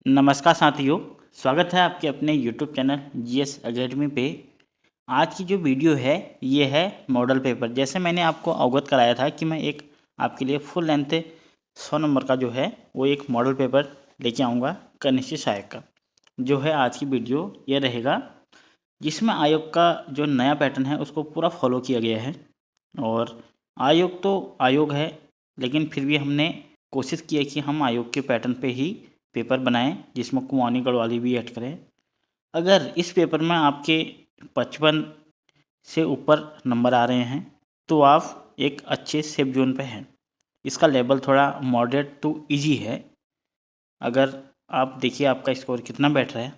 नमस्कार साथियों, स्वागत है आपके अपने YouTube चैनल जीएस एकेडमी पे। आज की जो वीडियो है ये है मॉडल पेपर। जैसे मैंने आपको अवगत कराया था कि मैं एक आपके लिए फुल लेंथ 100 नंबर का जो है वो एक मॉडल पेपर लेके आऊँगा कनिष्ठ सहायक का। जो है आज की वीडियो ये रहेगा, जिसमें आयोग का जो नया पैटर्न है उसको पूरा फॉलो किया गया है। और आयोग तो आयोग है, लेकिन फिर भी हमने कोशिश की है कि हम आयोग के पैटर्न पे ही पेपर बनाएं, जिसमें कुमाऊनी गढ़वाली भी ऐड करें। अगर इस पेपर में आपके 55 से ऊपर नंबर आ रहे हैं तो आप एक अच्छे सेफ जोन पे हैं। इसका लेवल थोड़ा मॉडरेट टू इजी है। अगर आप देखिए आपका स्कोर कितना बैठ रहा है,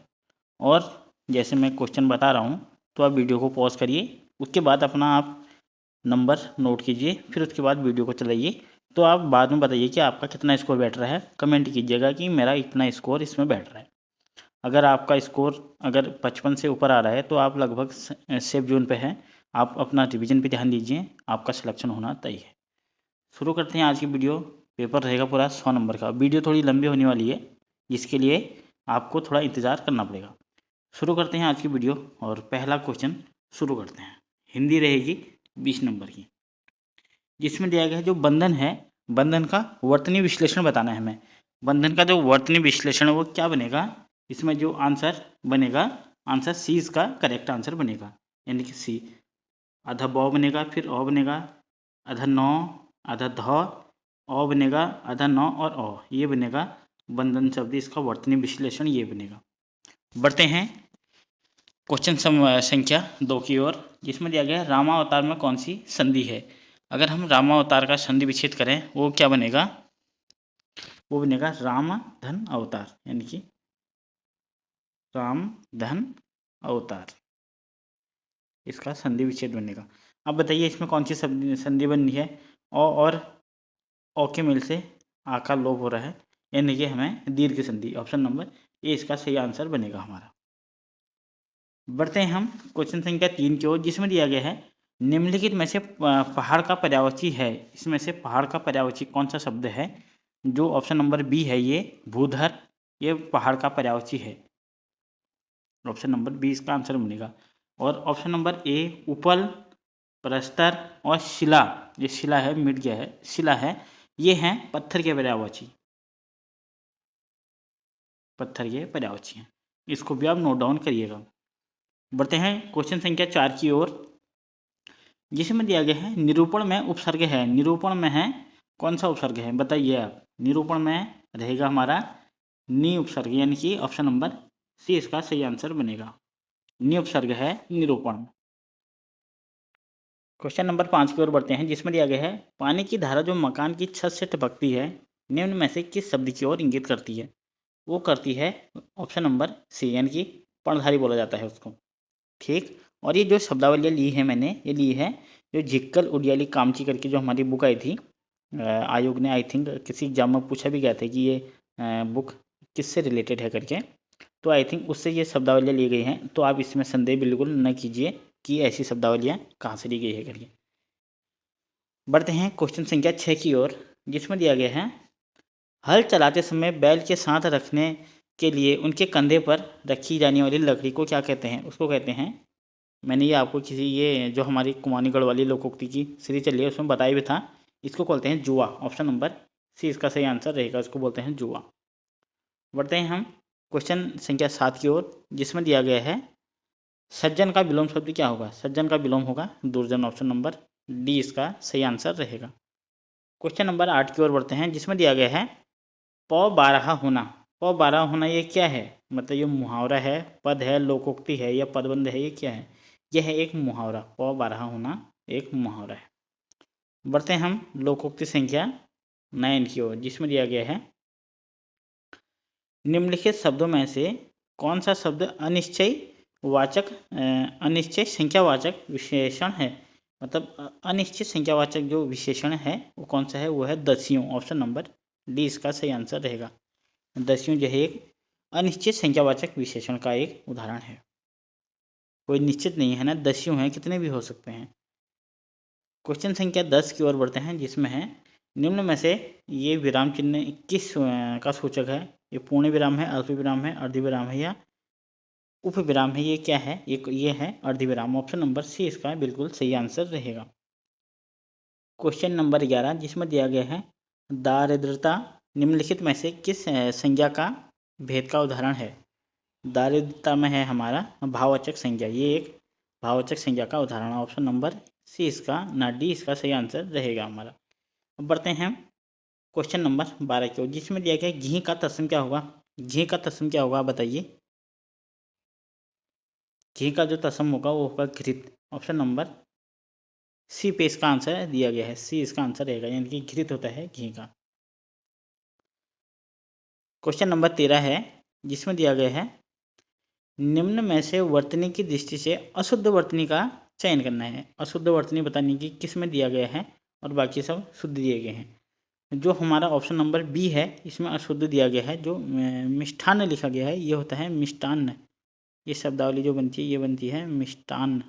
और जैसे मैं क्वेश्चन बता रहा हूँ तो आप वीडियो को पॉज करिए, उसके बाद अपना आप नंबर नोट कीजिए, फिर उसके बाद वीडियो को चलाइए। तो आप बाद में बताइए कि आपका कितना स्कोर बैठ रहा है। कमेंट कीजिएगा कि मेरा इतना स्कोर इसमें बैठ रहा है। अगर आपका स्कोर अगर 55 से ऊपर आ रहा है तो आप लगभग सेफ जोन पे हैं। आप अपना रिवीजन पे ध्यान दीजिए, आपका सिलेक्शन होना तय है। शुरू करते हैं आज की वीडियो। पेपर रहेगा पूरा 100 नंबर का। वीडियो थोड़ी लंबी होने वाली है, जिसके लिए आपको थोड़ा इंतज़ार करना पड़ेगा। शुरू करते हैं आज की वीडियो और पहला क्वेश्चन शुरू करते हैं। हिंदी रहेगी 20 नंबर की, जिसमें दिया गया है जो बंधन है, बंधन का वर्तनी विश्लेषण बताना है हमें। बंधन का जो वर्तनी विश्लेषण है वो क्या बनेगा, इसमें जो आंसर बनेगा, आंसर सी इसका करेक्ट आंसर बनेगा, यानी कि सी। आधा बौ बनेगा, फिर अ बनेगा, आधा नौ, आधा ध, अ बनेगा, आधा नौ और अ, ये बनेगा बंधन शब्द। इसका वर्तनी विश्लेषण ये बनेगा। बढ़ते हैं क्वेश्चन संख्या 2 की ओर, जिसमें दिया गया है रामावतार में कौन सी संधि है। अगर हम रामावतार का संधि विच्छेद करें वो क्या बनेगा, वो बनेगा राम धन अवतार, यानी कि राम धन अवतार, इसका संधि विच्छेद बनेगा। अब बताइए इसमें कौन सी संधि बननी है। और ओ के मिल से आ का लोप हो रहा है, यानी कि हमें दीर्घ संधि। ऑप्शन नंबर ए इसका सही आंसर बनेगा हमारा। बढ़ते हैं हम क्वेश्चन संख्या 3 की ओर, जिसमें दिया गया है निम्नलिखित में से पहाड़ का पर्यायवाची है। इसमें से पहाड़ का पर्यायवाची कौन सा शब्द है। जो ऑप्शन नंबर बी है ये भूधर, ये पहाड़ का पर्यायवाची है। ऑप्शन नंबर बी इसका आंसर बनेगा। और ऑप्शन नंबर ए उपल, प्रस्तर और शिला, ये शिला है, मिट गया है, शिला है, ये हैं पत्थर के पर्यायवाची, पत्थर के पर्यायवाची हैं। इसको भी आप नोट डाउन करिएगा। बढ़ते हैं क्वेश्चन संख्या 4 की ओर, जिसमें दिया गया है निरूपण में उपसर्ग है। निरूपण में है कौन सा उपसर्ग है, बताइए आप। निरूपण में रहेगा हमारा नी उपसर्ग, यानी कि ऑप्शन नंबर सी इसका सही आंसर बनेगा। नी उपसर्ग है निरूपण में। क्वेश्चन नंबर 5 की ओर बढ़ते हैं, जिसमें दिया गया है पानी की धारा जो मकान की छत से टपकती है निम्न में से किस शब्द की ओर इंगित करती है। वो करती है ऑप्शन नंबर सी, यानी कि पर्णधारी बोला जाता है उसको। ठीक। और ये जो शब्दावलियाँ ली है मैंने, ये ली है जो झिक्कल उडियाली कामची करके जो हमारी बुक आई थी। आयोग ने आई थिंक किसी एग्जाम में पूछा भी गया था कि ये बुक किससे रिलेटेड है करके, तो आई थिंक उससे ये शब्दावलियाँ ली गई हैं। तो आप इसमें संदेह बिल्कुल न कीजिए कि ऐसी शब्दावलियाँ कहाँ से ली गई है करके। बढ़ते हैं क्वेश्चन संख्या 6 की ओर, जिसमें दिया गया है हल चलाते समय बैल के साथ रखने के लिए उनके कंधे पर रखी जाने वाली लकड़ी को क्या कहते हैं। उसको कहते हैं, मैंने ये आपको किसी ये जो हमारी कुमाऊनी गढ़वाली लोकोक्ति की सीरीज चली है उसमें बताया भी था। इसको बोलते हैं जुआ। ऑप्शन नंबर सी इसका सही आंसर रहेगा, इसको बोलते हैं जुआ। बढ़ते हैं हम क्वेश्चन संख्या 7 की ओर, जिसमें दिया गया है सज्जन का विलोम शब्द क्या होगा। सज्जन का विलोम होगा दुर्जन। ऑप्शन नंबर डी इसका सही आंसर रहेगा। क्वेश्चन नंबर 8 की ओर बढ़ते हैं, जिसमें दिया गया है पौ बारहा होना। पौ बारहा होना ये क्या है, मतलब ये मुहावरा है, पद है, लोकोक्ति है या पदबंध है, ये क्या है। यह है एक मुहावरा। पौ बारहा होना एक मुहावरा है। बढ़ते हैं हम लोकोक्ति संख्या 9 की ओर, जिसमें दिया गया है निम्नलिखित शब्दों में से कौन सा शब्द अनिश्चय वाचक अनिश्चय संख्यावाचक विशेषण है। मतलब अनिश्चित संख्यावाचक जो विशेषण है वो कौन सा है, वो है दस्युं। ऑप्शन नंबर डी इसका सही आंसर रहेगा। दस्युं जो है एक अनिश्चित संख्यावाचक विशेषण का एक उदाहरण है। कोई निश्चित नहीं है ना, दस्युं हैं, कितने भी हो सकते हैं। क्वेश्चन संख्या 10 की ओर बढ़ते हैं, जिसमें है निम्न में से ये विराम चिन्ह किस का सूचक है। ये पूर्ण विराम है, अल्प विराम है, अर्धविराम है या उपविराम है? ये क्या है? ये है अर्धविराम। ऑप्शन नंबर सी इसका बिल्कुल सही आंसर रहेगा। क्वेश्चन नंबर 11 जिसमें दिया गया है दारिद्रता निम्नलिखित में से किस संज्ञा का भेद का उदाहरण है? दारिद्रता में है हमारा भाववाचक संज्ञा, ये एक भाववाचक संज्ञा का उदाहरण है। ऑप्शन नंबर सी इसका, ना डी इसका सही आंसर रहेगा हमारा। अब बढ़ते हैं क्वेश्चन नंबर 12 की ओर जिसमें दिया गया घी का तत्सम क्या होगा? घी का तत्सम क्या होगा बताइए? घी का जो तत्सम होगा वो होगा घृत। ऑप्शन नंबर सी पे इसका आंसर दिया गया है, सी इसका आंसर रहेगा, यानी कि घृत होता है घी का। क्वेश्चन नंबर 13 है जिसमें दिया गया है निम्न में से वर्तनी की दृष्टि से अशुद्ध वर्तनी का चयन करना है। अशुद्ध वर्तनी बताने की किस में दिया गया है और बाकी सब शुद्ध दिए गए हैं। जो हमारा ऑप्शन नंबर बी है इसमें अशुद्ध दिया गया है। जो मिष्ठान्न लिखा गया है ये होता है मिष्टान्न। ये शब्दावली जो बनती है ये बनती है मिष्टान्न,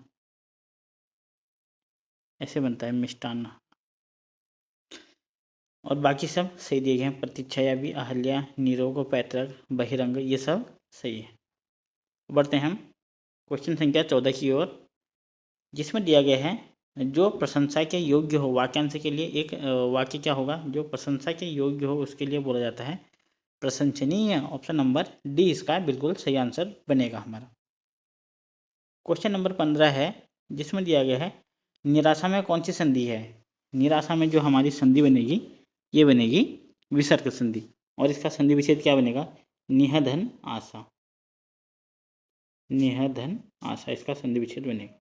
ऐसे बनता है मिष्टान्न। और बाकी सब सही दिए गए हैं। प्रतीक्षा या भी, अहल्या, निरोग, पैतृक, बहिरंग, ये सब सही है। बढ़ते हैं हम क्वेश्चन संख्या 14 की ओर जिसमें दिया गया है जो प्रशंसा के योग्य हो, वाक्यांश के लिए एक वाक्य क्या होगा? जो प्रशंसा के योग्य हो उसके लिए बोला जाता है प्रशंसनीय। ऑप्शन नंबर डी इसका बिल्कुल सही आंसर बनेगा हमारा। क्वेश्चन नंबर 15 है जिसमें दिया गया है निराशा में कौन सी संधि है? निराशा में जो हमारी संधि बनेगी ये बनेगी विसर्ग संधि, और इसका संधि विच्छेद क्या बनेगा? निहधन आशा। निहधन आशा इसका संधि विच्छेद बनेगा।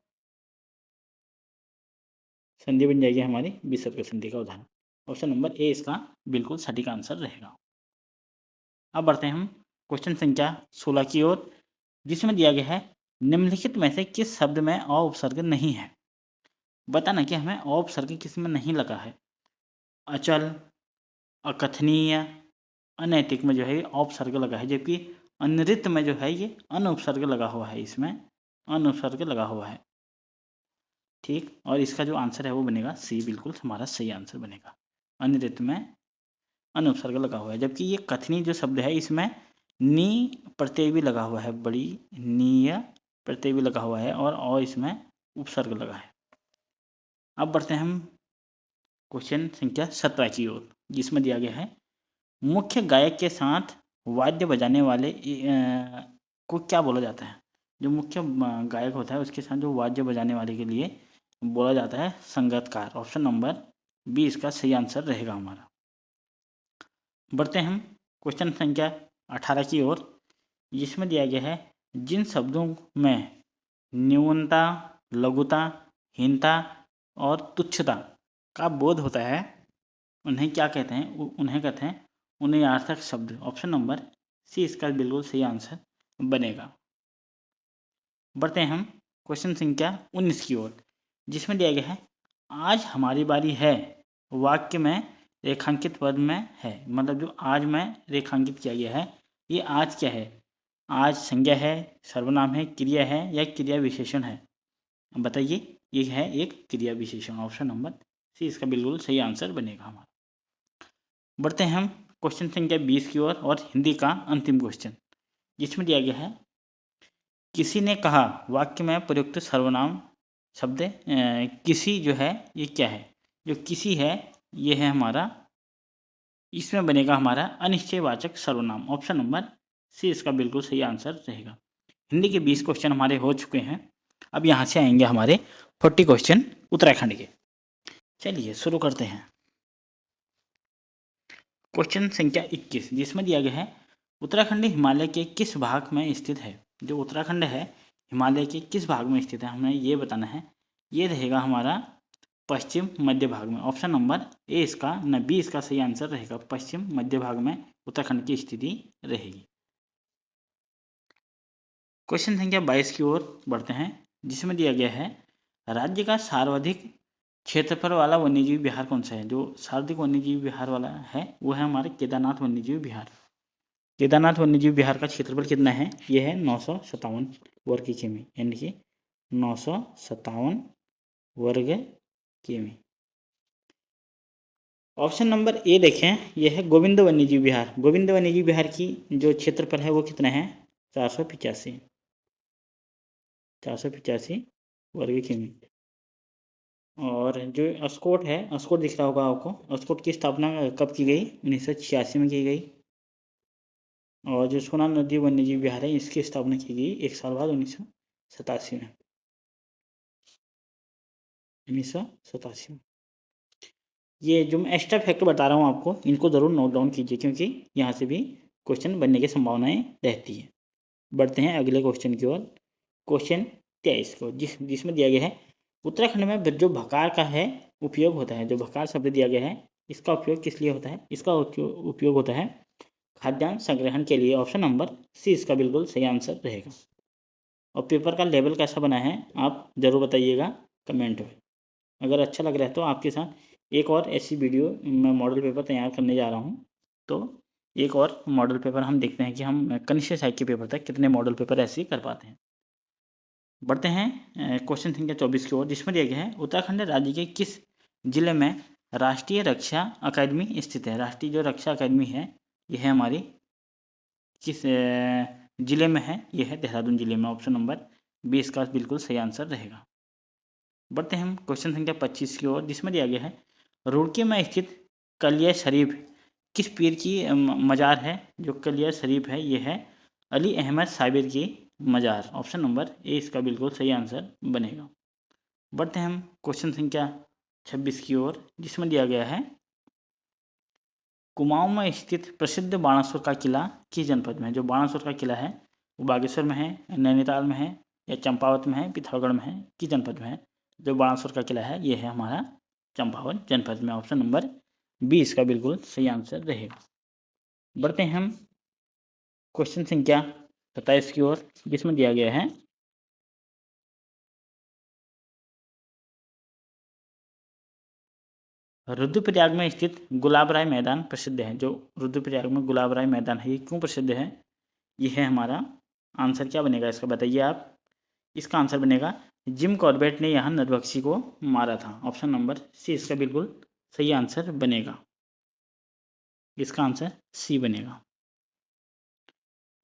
संधि बन जाएगी हमारी विसर्ग संधि का उदाहरण। ऑप्शन नंबर ए इसका बिल्कुल सटीक आंसर रहेगा। अब बढ़ते हैं हम क्वेश्चन संख्या 16 की ओर जिसमें दिया गया है निम्नलिखित में से किस शब्द में अ उपसर्ग नहीं है? बताना कि हमें अ उपसर्ग किस में नहीं लगा है। अचल, अकथनीय, अनैतिक में जो है अ उपसर्ग लगा है, जबकि अनृत में जो है ये अन उपसर्ग लगा हुआ है, इसमें अन उपसर्ग लगा हुआ है। ठीक, और इसका जो आंसर है वो बनेगा सी, बिल्कुल हमारा सही आंसर बनेगा। अनृत में अन उपसर्ग लगा हुआ है, जबकि ये कथनी जो शब्द है इसमें नी प्रत्यय भी लगा हुआ है, बड़ी नीय प्रत्यय भी लगा हुआ है, और इसमें उपसर्ग लगा है। अब बढ़ते हैं हम क्वेश्चन संख्या 17 की ओर जिसमें दिया गया है मुख्य गायक के साथ वाद्य बजाने वाले को क्या बोला जाता है? जो मुख्य गायक होता है उसके साथ जो वाद्य बजाने वाले के लिए बोला जाता है संगीतकार। ऑप्शन नंबर बी इसका सही आंसर रहेगा हमारा। बढ़ते हैं हम क्वेश्चन संख्या 18 की ओर जिसमें दिया गया है जिन शब्दों में न्यूनता, लघुता, हीनता और तुच्छता का बोध होता है उन्हें क्या कहते हैं? उन्हें कहते हैं उन्नयार्थक शब्द। ऑप्शन नंबर सी इसका बिल्कुल सही आंसर बनेगा। बढ़ते हैं हम क्वेश्चन संख्या 19 की ओर जिसमें दिया गया है आज हमारी बारी है वाक्य में रेखांकित पद में है। मतलब जो आज में रेखांकित किया गया है ये आज क्या है? आज संज्ञा है, सर्वनाम है, क्रिया है या क्रिया विशेषण है? बताइए। ये है एक क्रिया विशेषण। ऑप्शन नंबर सी इसका बिल्कुल सही आंसर बनेगा हमारा। बढ़ते हैं हम क्वेश्चन संख्या 20 की ओर और हिंदी का अंतिम क्वेश्चन जिसमें दिया गया है किसी ने कहा वाक्य में प्रयुक्त सर्वनाम शब्द किसी जो है ये क्या है? जो किसी है ये है हमारा, इसमें बनेगा हमारा अनिश्चयवाचक सर्वनाम। ऑप्शन नंबर सी इसका बिल्कुल सही आंसर रहेगा। हिंदी के 20 क्वेश्चन हमारे हो चुके हैं। अब यहाँ से आएंगे हमारे 40 क्वेश्चन उत्तराखंड के। चलिए शुरू करते हैं। क्वेश्चन संख्या 21 जिसमें दिया गया है उत्तराखंड हिमालय के किस भाग में स्थित है? जो उत्तराखंड है हिमालय के किस भाग में स्थित है हमें ये बताना है। ये रहेगा हमारा पश्चिम मध्य भाग में। ऑप्शन नंबर ए इसका, न बी इसका सही आंसर रहेगा। पश्चिम मध्य भाग में उत्तराखंड की स्थिति रहेगी। क्वेश्चन संख्या 22 की ओर बढ़ते हैं जिसमें दिया गया है राज्य का सर्वाधिक क्षेत्रफल वाला वन्यजीव विहार कौन सा है? जो सर्वाधिक वन्यजीव विहार वाला है वो है हमारे केदारनाथ वन्यजीव विहार। केदारनाथ वन्यजीव विहार का क्षेत्रफल कितना है? ये है 957 वर्ग किमी, यानी कि 957 वर्ग किमी। ऑप्शन नंबर ए देखें, यह है गोविंद वन्यजीव विहार। गोविंद वन्यजीव विहार की जो क्षेत्रफल है वो कितना है? 485 वर्ग किमी। और जो अस्कोट है, अस्कोट दिख रहा होगा आपको, अस्कोट की स्थापना कब की गई? 1986 में की गई। और जो सोनार नदी वन्यजीव विहार है, इसकी स्थापना की गई 1 साल बाद 1987 में। 1987 में। ये जो मैं एक्स्ट्रा फैक्ट बता रहा हूँ आपको, इनको ज़रूर नोट डाउन कीजिए, क्योंकि यहाँ से भी क्वेश्चन बनने की संभावनाएं रहती है। बढ़ते हैं अगले क्वेश्चन की ओर। क्वेश्चन 23 को, जिसमें दिया गया है उत्तराखंड में जो भकार का है उपयोग होता है। जो भकार शब्द दिया गया है, इसका उपयोग किस लिए होता है? इसका उपयोग होता है खाद्यान्न संग्रहण के लिए। ऑप्शन नंबर सी इसका बिल्कुल सही आंसर रहेगा। और पेपर का लेवल कैसा बना है आप ज़रूर बताइएगा कमेंट में। अगर अच्छा लग रहा है तो आपके साथ एक और ऐसी वीडियो मैं मॉडल पेपर तैयार करने जा रहा हूँ। तो एक और मॉडल पेपर हम देखते हैं कि हम कनिष्ठ साहित्य के पेपर तक कितने मॉडल पेपर ऐसे कर पाते हैं। बढ़ते हैं क्वेश्चन संख्या 24 की ओर, जिसमें दिया गया है उत्तराखंड राज्य के किस जिले में राष्ट्रीय रक्षा अकादमी स्थित है? राष्ट्रीय जो रक्षा अकादमी है, यह है हमारी किस जिले में है? यह है देहरादून जिले में। ऑप्शन नंबर 20 का बिल्कुल सही आंसर रहेगा। बढ़ते हैं हम क्वेश्चन संख्या 25 की ओर, जिसमें दिया गया है रुड़की में स्थित कलिया शरीफ किस पीर की मज़ार है? जो कलिया शरीफ है, यह है अली अहमद साबिर की मज़ार। ऑप्शन नंबर ए इसका बिल्कुल सही आंसर बनेगा। बढ़ते हैं हम क्वेश्चन संख्या 26 की ओर, जिसमें दिया गया है कुमाऊं में स्थित प्रसिद्ध बाणासुर का किला किस जनपद में है? जो बाणासुर का किला है वो बागेश्वर में है, नैनीताल में है, या चंपावत में है, पिथौरागढ़ में है, किस जनपद में है? जो बाणासुर का किला है, ये है हमारा चंपावत जनपद में। ऑप्शन नंबर 20 का बिल्कुल सही आंसर रहेगा। बढ़ते हैं हम क्वेश्चन संख्या 27 की ओर, जिसमें दिया गया है रुद्रप्रयाग में स्थित गुलाब राय मैदान प्रसिद्ध है। जो रुद्रप्रयाग में गुलाब राय मैदान है, ये क्यों प्रसिद्ध है? ये है हमारा आंसर। क्या बनेगा इसका बताइए आप? इसका आंसर बनेगा जिम कॉर्बेट ने यहाँ नरभक्षी को मारा था। ऑप्शन नंबर सी इसका बिल्कुल सही आंसर बनेगा। इसका आंसर सी बनेगा।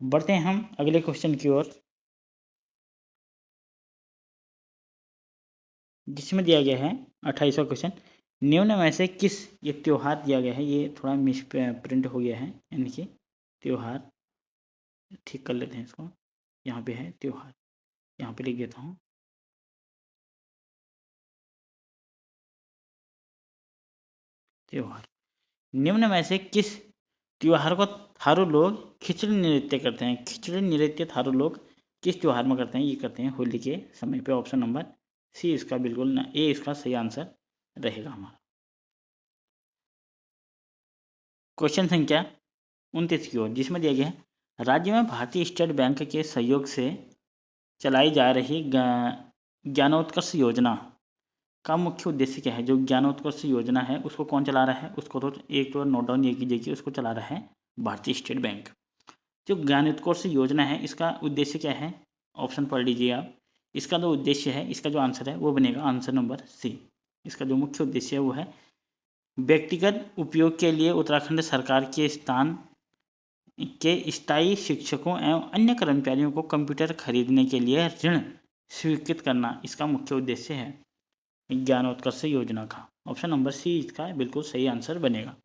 बढ़ते हैं हम अगले क्वेश्चन की ओर, जिसमें दिया गया है 28वां क्वेश्चन। निम्न में से किस, ये त्योहार दिया गया है, ये थोड़ा मिस प्रिंट हो गया है, यानी कि त्योहार, ठीक कर लेते हैं इसको। यहाँ पे है त्योहार, यहाँ पे लिख देता हूँ त्योहार। निम्न में से किस त्योहार को थारू लोग खिचड़ी नृत्य करते हैं? खिचड़ी नृत्य थारू लोग किस त्योहार में करते हैं? ये करते हैं होली के समय पे। ऑप्शन नंबर सी इसका बिल्कुल ना ए इसका सही आंसर रहेगा हमारा। क्वेश्चन संख्या 29 की ओर, जिसमें दिया गया है राज्य में भारतीय स्टेट बैंक के सहयोग से चलाई जा रही ज्ञानोत्कर्ष योजना का मुख्य उद्देश्य क्या है? जो ज्ञानोत्कर्ष योजना है उसको कौन चला रहा है? उसको तो एक तो नोट डाउन ये कीजिए कि उसको चला रहा है भारतीय स्टेट बैंक। जो ज्ञानोत्कर्ष योजना है, इसका उद्देश्य क्या है? ऑप्शन पढ़ लीजिए आप। इसका जो उद्देश्य है, इसका जो आंसर है वो बनेगा आंसर नंबर सी। इसका जो मुख्य उद्देश्य है वो है व्यक्तिगत उपयोग के लिए उत्तराखंड सरकार के स्थान के स्थायी शिक्षकों एवं अन्य कर्मचारियों को कंप्यूटर खरीदने के लिए ऋण स्वीकृत करना। इसका मुख्य उद्देश्य है ज्ञानोत्कर्ष योजना का। ऑप्शन नंबर सी इसका बिल्कुल सही आंसर बनेगा।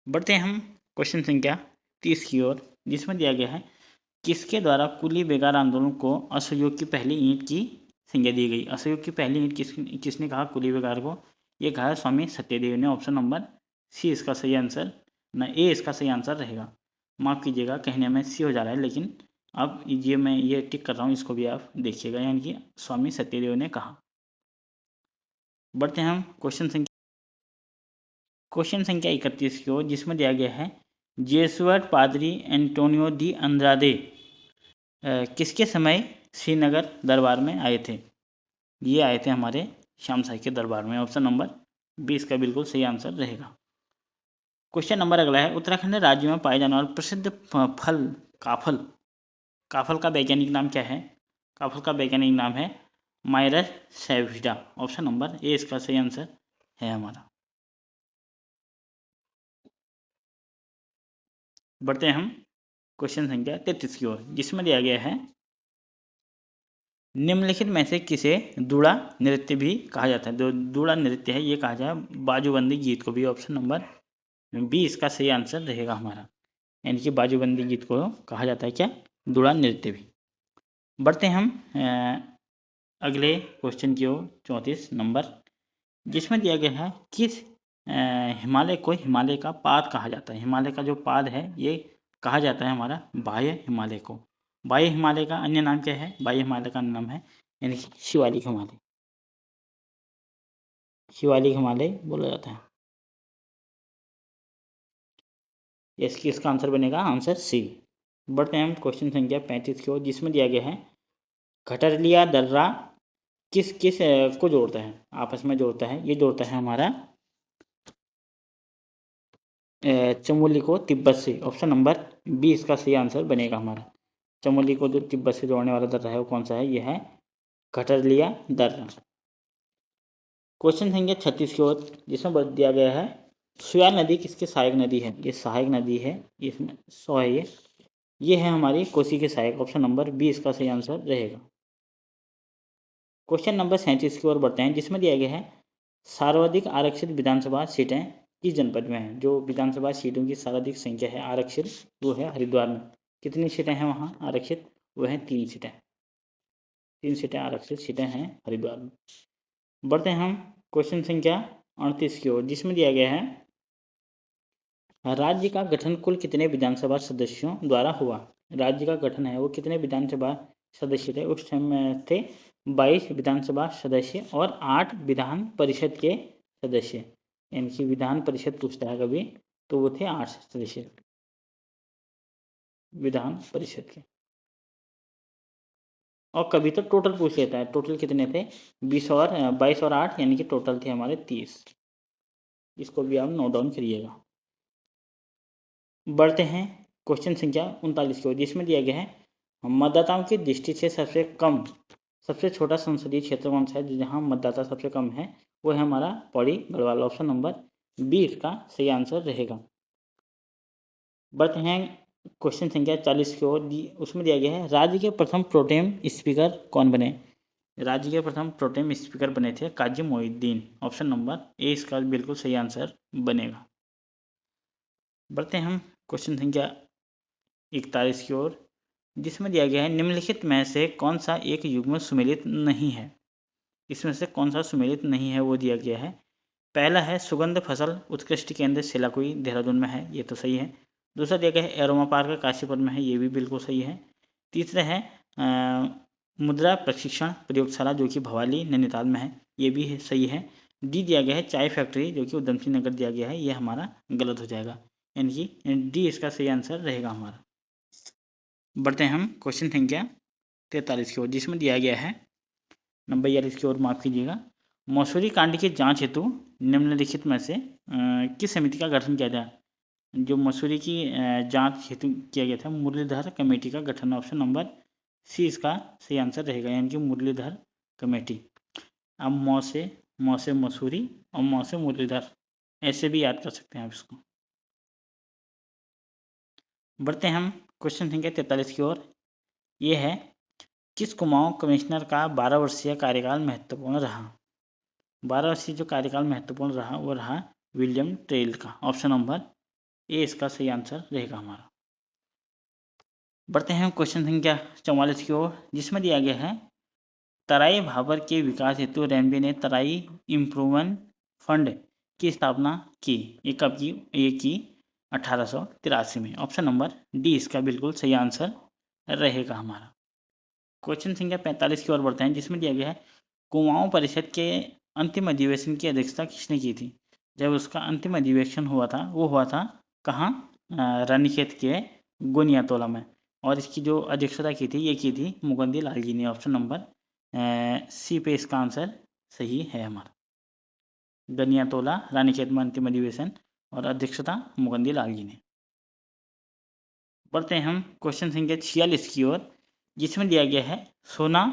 बढ़ते हैं हम क्वेश्चन संख्या 30 की ओर, जिसमें दिया गया है किसके द्वारा कुली बेगार आंदोलन को असहयोग की पहली ईंट की संज्ञा दी गई? असहयोग की पहली ईंट किसने कहा कुली बेगार को? ये कहा स्वामी सत्यदेव ने। ऑप्शन नंबर सी इसका सही आंसर, ना ए इसका सही आंसर रहेगा। माफ़ कीजिएगा, कहने में सी हो जा रहा है, लेकिन अब ये मैं ये टिक कर रहा हूँ, इसको भी आप देखिएगा, यानी कि स्वामी सत्यदेव ने कहा। बढ़ते हैं हम क्वेश्चन संख्या 31 की ओर, जिसमें दिया गया है जेसुअट पादरी एंटोनियो दी अंद्रादे किसके समय श्रीनगर दरबार में आए थे? ये आए थे हमारे श्याम साई के दरबार में। ऑप्शन नंबर 20 का बिल्कुल सही आंसर रहेगा। क्वेश्चन नंबर अगला है उत्तराखंड राज्य में पाए जाने वाले प्रसिद्ध फल काफल, काफल का वैज्ञानिक नाम क्या है? काफल का वैज्ञानिक नाम है माइरस सैविडा। ऑप्शन नंबर ए इसका सही आंसर है हमारा। बढ़ते हैं हम क्वेश्चन संख्या 33 की ओर, जिसमें दिया गया है निम्नलिखित में से किसे दूड़ा नृत्य भी कहा जाता है। जो दूड़ा नृत्य है ये कहा जाए बाजूबंदी गीत को भी। ऑप्शन नंबर बी इसका सही आंसर रहेगा हमारा, यानी कि बाजूबंदी गीत को कहा जाता है क्या, दूड़ा नृत्य भी। बढ़ते हैं हम अगले क्वेश्चन की ओर 34 नंबर, जिसमें दिया गया है किस हिमालय को हिमालय का पाद कहा जाता है। हिमालय का जो पाद है ये कहा जाता है हमारा बाह्य हिमालय को। बाह्य हिमालय का अन्य नाम क्या है, बाह्य हिमालय का नाम है यानी कि शिवालिक हिमालय, शिवालिक हिमालय बोला जाता है। इसका आंसर बनेगा आंसर सी। बढ़ते हैं हम क्वेश्चन संख्या 35 की ओर, जिसमें दिया गया है घटरलिया दर्रा किस किस को जोड़ता है, आपस में जोड़ता है। ये जोड़ता है हमारा चमोली को तिब्बत से। ऑप्शन नंबर बी इसका सही आंसर बनेगा हमारा। चमोली को जो तिब्बत से जोड़ने वाला दर्रा है वो कौन सा है, यह है घटरलिया दर्रा। क्वेश्चन संख्या 36 की ओर, जिसमें दिया गया है सुया नदी किसकी सहायक नदी है। ये सहायक नदी है, इसमें सौ है ये है हमारी कोसी की सहायक। ऑप्शन नंबर बी इसका सही आंसर रहेगा। क्वेश्चन नंबर 37 की ओर बढ़ते हैं, जिसमें दिया गया है सर्वाधिक आरक्षित विधानसभा सीटें किस जनपद में है। जो विधानसभा सीटों की सर्वाधिक संख्या है आरक्षित वो है हरिद्वार में। कितनी सीटें हैं वहाँ आरक्षित, वो हैं 3 सीटें। 3 सीटें आरक्षित सीटें हैं हरिद्वार में। बढ़ते हैं हम क्वेश्चन संख्या 38 की ओर, जिसमें दिया गया है राज्य का गठन कुल कितने विधानसभा सदस्यों द्वारा हुआ। राज्य का गठन है वो कितने विधानसभा सदस्य थे, उस समय थे 22 विधानसभा सदस्य और 8 विधान परिषद के सदस्य। यानी कि विधान परिषद पूछता है कभी तो वो थे 8 सदस्य विधान परिषद के, और कभी तो टोटल पूछ लेता है। टोटल कितने थे 22 और 8 यानी कि टोटल थे हमारे 30। इसको भी आप नोट डाउन करिएगा। बढ़ते हैं क्वेश्चन संख्या 39 की ओर, जिसमें दिया गया है मतदाताओं की दृष्टि से सबसे छोटा संसदीय क्षेत्र कौन सा है। जहां मतदाता सबसे कम है वो है हमारा Pauri Garhwal. Option number B इसका सही आंसर रहेगा। बढ़ते हैं क्वेश्चन संख्या 40 की ओर, उसमें दिया गया है राज्य के प्रथम प्रोटेम स्पीकर कौन बने। राज्य के प्रथम प्रोटेम स्पीकर बने थे काजी मोइनुद्दीन। ऑप्शन नंबर ए इसका बिल्कुल सही आंसर बनेगा। बढ़ते हैं हम क्वेश्चन संख्या 41 की ओर, जिसमें दिया गया है निम्नलिखित में से कौन सा एक युग्म सुमेलित नहीं है। इसमें से कौन सा सुमेलित नहीं है वो दिया गया है। पहला है सुगंध फसल उत्कृष्ट केंद्र सिलाकुई देहरादून में है, ये तो सही है। दूसरा दिया गया है एरोमा पार्क काशीपुर में है, ये भी बिल्कुल सही है। तीसरा है मुद्रा प्रशिक्षण प्रयोगशाला जो कि भवाली नैनीताल में है, ये भी है सही है। डी दिया गया है चाय फैक्ट्री जो कि उधम सिंह नगर दिया गया है, ये हमारा गलत हो जाएगा, यानी कि डी इसका सही आंसर रहेगा हमारा। बढ़ते हैं हम क्वेश्चन संख्या 43 की ओर, जिसमें दिया गया है नंबर 42 की ओर, माफ़ कीजिएगा। मसूरी कांड की जांच हेतु निम्नलिखित में से किस समिति का गठन किया गया। जो मसूरी की जांच हेतु किया गया था मुरलीधर कमेटी का गठन। ऑप्शन नंबर सी इसका सही आंसर रहेगा, यानी कि मुरलीधर कमेटी। अब मौ से मसूरी और मौ से मुरलीधर ऐसे भी याद कर सकते हैं आप इसको। बढ़ते हैं हम क्वेश्चन संख्या 43 की ओर, ये है किस कुमाऊं कमिश्नर का 12 वर्षीय कार्यकाल महत्वपूर्ण रहा। 12 वर्षीय जो कार्यकाल महत्वपूर्ण रहा वो रहा विलियम टेल का। ऑप्शन नंबर ए इसका सही आंसर रहेगा हमारा। बढ़ते हैं क्वेश्चन संख्या 44 की ओर, जिसमें दिया गया है तराई भाबर के विकास हेतु रेलवे ने तराई इम्प्रूवमेंट फंड की स्थापना की। ये कब की, ये की 1883 में। ऑप्शन नंबर डी इसका बिल्कुल सही आंसर रहेगा हमारा। क्वेश्चन संख्या 45 की ओर बढ़ते हैं, जिसमें दिया गया है कुमाऊं परिषद के अंतिम अधिवेशन की अध्यक्षता किसने की थी। जब उसका अंतिम अधिवेशन हुआ था वो हुआ था कहाँ, रानीखेत के गोनियातोला में, और इसकी जो अध्यक्षता की थी ये की थी मुकुंदी लाल जी ने। ऑप्शन नंबर सी पे इसका आंसर सही है हमारा। गनियातोला रानीखेत में अंतिम अधिवेशन और अध्यक्षता मुकुंदी लाल जी ने। बढ़ते हैं हम क्वेश्चन संख्या 46 की ओर, जिसमें दिया गया है सोना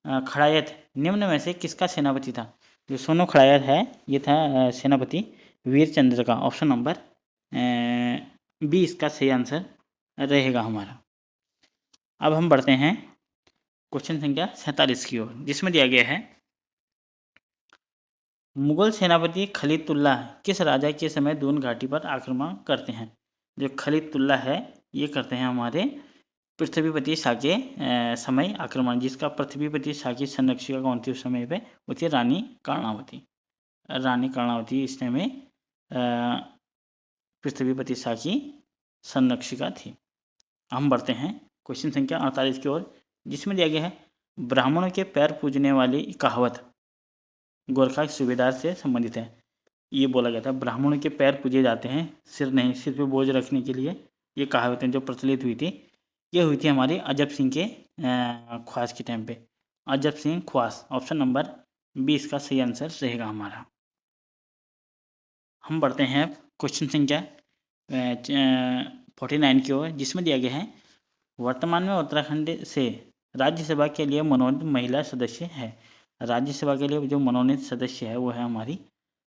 खड़ायत निम्न में से किसका सेनापति था। जो सोनो खड़ायत है ये था सेनापति वीरचंद्र का। ऑप्शन नंबर बी इसका सही आंसर रहेगा हमारा। अब हम बढ़ते हैं क्वेश्चन संख्या 47 की ओर, जिसमें दिया गया है मुगल सेनापति खलीदुल्लाह किस राजा के समय दून घाटी पर आक्रमण करते हैं। जो खलीदुल्लाह है ये करते हैं हमारे पृथ्वीपति शाह के समय आक्रमण, जिसका पृथ्वीपति शाह की संरक्षिका कौन थी उस समय पे, वो थी रानी कर्णावती। रानी कर्णावती इस समय पृथ्वीपति शाह की संरक्षिका थी। हम बढ़ते हैं क्वेश्चन संख्या 48 की ओर, जिसमें दिया गया है ब्राह्मणों के पैर पूजने वाली कहावत गोरखा सूबेदार से संबंधित है। ये बोला गया था ब्राह्मणों के पैर पूजे जाते हैं, सिर नहीं, सिर पे बोझ रखने के लिए। ये कहावतें जो प्रचलित हुई थी, ये हुई थी हमारी अजब सिंह के ख्वास के टाइम पे। अजब सिंह ख्वास, ऑप्शन नंबर 20 का सही आंसर रहेगा हमारा। हम बढ़ते हैं क्वेश्चन संख्या 49 की ओर, जिसमें दिया गया है वर्तमान में उत्तराखंड से राज्यसभा के लिए मनोनीत महिला सदस्य है। राज्यसभा के लिए जो मनोनीत सदस्य है वो है हमारी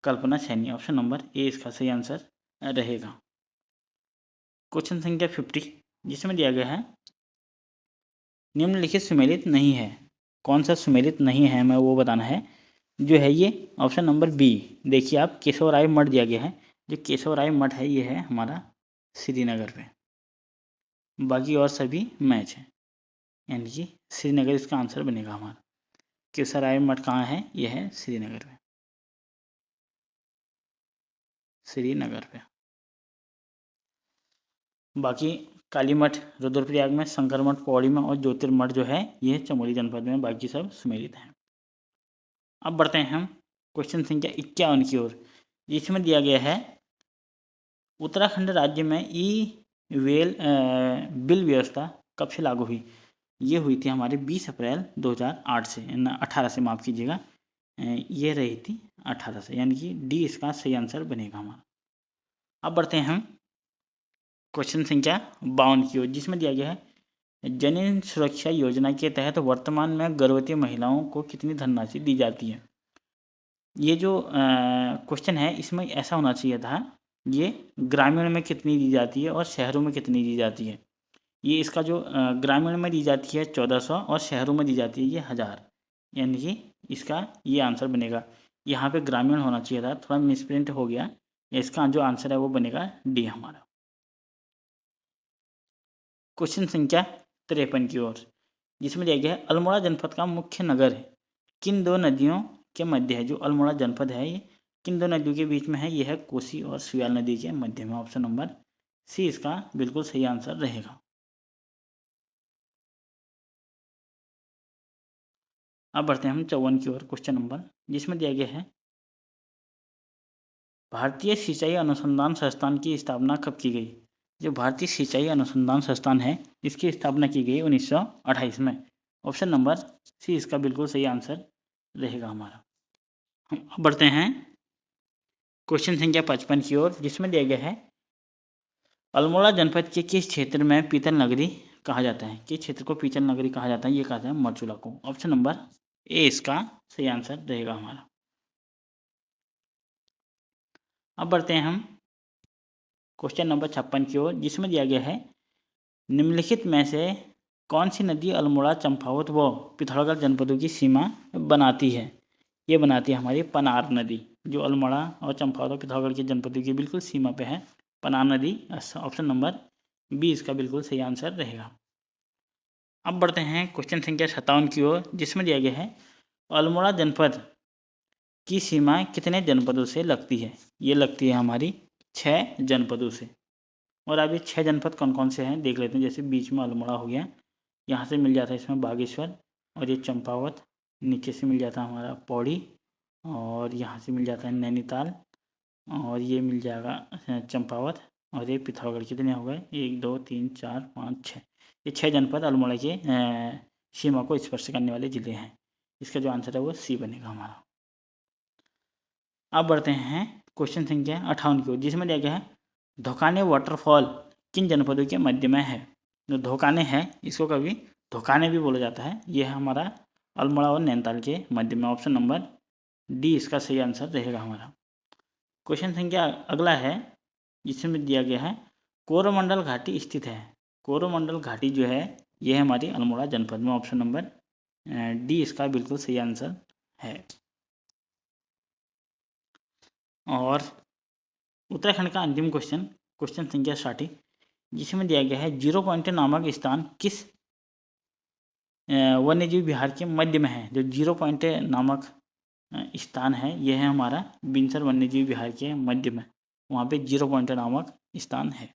कल्पना सैनी, ऑप्शन नंबर ए इसका सही आंसर रहेगा। क्वेश्चन संख्या 50, जिसमें दिया गया है निम्नलिखित सुमेलित नहीं है। कौन सा सुमेलित नहीं है हमें वो बताना है। जो है ये ऑप्शन नंबर बी, देखिए आप केशवराय मठ दिया गया है। जो केशवराय मठ है ये है हमारा श्रीनगर पे, बाकी और सभी मैच है, यानी कि श्रीनगर इसका आंसर बनेगा हमारा। केसराय मठ कहाँ है, यह है श्रीनगर में, श्रीनगर पे। बाकी काली मठ रुद्रप्रयाग में, शंकर मठ पौड़ी में और ज्योतिर्मठ जो है ये चमोली जनपद में, बाकी सब सुमेलित हैं। अब बढ़ते हैं हम क्वेश्चन संख्या 51 की ओर, जिसमें दिया गया है उत्तराखंड राज्य में वेल बिल व्यवस्था कब से लागू हुई। ये हुई थी हमारे 20 अप्रैल 2008 से, 18 से माफ़ कीजिएगा, ये रही थी 18 से, यानी कि डी इसका सही आंसर बनेगा हमारा। अब बढ़ते हैं हम क्वेश्चन संख्या 52 की ओर, जिसमें दिया गया है जननी सुरक्षा योजना के तहत वर्तमान में गर्भवती महिलाओं को कितनी धनराशि दी जाती है। ये जो क्वेश्चन है इसमें ऐसा होना चाहिए था, ये ग्रामीण में कितनी दी जाती है और शहरों में कितनी दी जाती है। ये इसका जो ग्रामीण में दी जाती है 1400 और शहरों में दी जाती है ये 1000, यानी कि इसका ये आंसर बनेगा। यहाँ पे ग्रामीण होना चाहिए था, थोड़ा मिसप्रिंट हो गया। इसका जो आंसर है वो बनेगा डी हमारा। क्वेश्चन संख्या 53 की ओर, जिसमें दिया गया है अल्मोड़ा जनपद का मुख्य नगर है किन दो नदियों के मध्य है। जो अल्मोड़ा जनपद है ये किन दो नदियों के बीच में है, ये है कोसी और सुयाल नदी के मध्य में, ऑप्शन नंबर सी इसका बिल्कुल सही आंसर रहेगा। अब बढ़ते हैं हम 54 की ओर, क्वेश्चन नंबर, जिसमें दिया गया है भारतीय सिंचाई अनुसंधान संस्थान की स्थापना कब की गई। जो भारतीय सिंचाई अनुसंधान संस्थान है इसकी स्थापना की गई 1928 में, ऑप्शन नंबर सी इसका बिल्कुल सही आंसर रहेगा हमारा। हम अब बढ़ते हैं क्वेश्चन संख्या 55 की ओर, जिसमें दिया गया है अल्मोड़ा जनपद के किस क्षेत्र में पीतल नगरी कहा जाता है। किस क्षेत्र को पीतल नगरी कहा जाता है, ये कहा जाता है मरचूला को, ऑप्शन नंबर ए इसका सही आंसर रहेगा हमारा। अब बढ़ते हैं हम क्वेश्चन नंबर 56 की ओर, जिसमें दिया गया है निम्नलिखित में से कौन सी नदी अल्मोड़ा, चंपावत व पिथौरागढ़ जनपदों की सीमा बनाती है। ये बनाती है हमारी पनार नदी, जो अल्मोड़ा और चंपावत और पिथौरागढ़ के जनपदों की बिल्कुल सीमा पे है, पनार नदी, ऑप्शन नंबर बी इसका बिल्कुल सही आंसर रहेगा। अब बढ़ते हैं क्वेश्चन संख्या 57 की ओर, जिसमें दिया गया है अल्मोड़ा जनपद की सीमा कितने जनपदों से लगती है। ये लगती है हमारी 6 जनपदों से। और अभी 6 जनपद कौन कौन से हैं देख लेते हैं। जैसे बीच में अल्मोड़ा हो गया, यहाँ से मिल जाता है इसमें बागेश्वर, और ये चंपावत, नीचे से मिल जाता है हमारा पौड़ी, और यहाँ से मिल जाता है नैनीताल, और ये मिल जाएगा चंपावत, और ये पिथौरागढ़। कितने हो गए, 1 2 3 4 5 6। ये 6 जनपद अल्मोड़ा के सीमा को स्पर्श करने वाले जिले हैं। इसका जो आंसर है वो सी बनेगा हमारा। अब बढ़ते हैं क्वेश्चन संख्या 58 की ओर, जिसमें दिया गया है धोकाने वाटरफॉल किन जनपदों के मध्य में है। जो धोकाने है इसको कभी धोकाने भी बोला जाता है, यह है हमारा अल्मोड़ा और नैनीताल के मध्य में, ऑप्शन नंबर डी इसका सही आंसर रहेगा हमारा। क्वेश्चन संख्या अगला है, जिसमें दिया गया है कोरोमंडल घाटी स्थित है। कोरोमंडल घाटी जो है ये है हमारी अल्मोड़ा जनपद में। ऑप्शन नंबर डी इसका बिल्कुल सही आंसर है। और उत्तराखंड का अंतिम क्वेश्चन, क्वेश्चन संख्या 60, जिसमें दिया गया है जीरो पॉइंट नामक स्थान किस वन्यजीव विहार के मध्य में है। जो जीरो पॉइंट नामक स्थान है यह है हमारा बिनसर वन्यजीव विहार के मध्य में, वहाँ पे जीरो पॉइंट नामक स्थान है।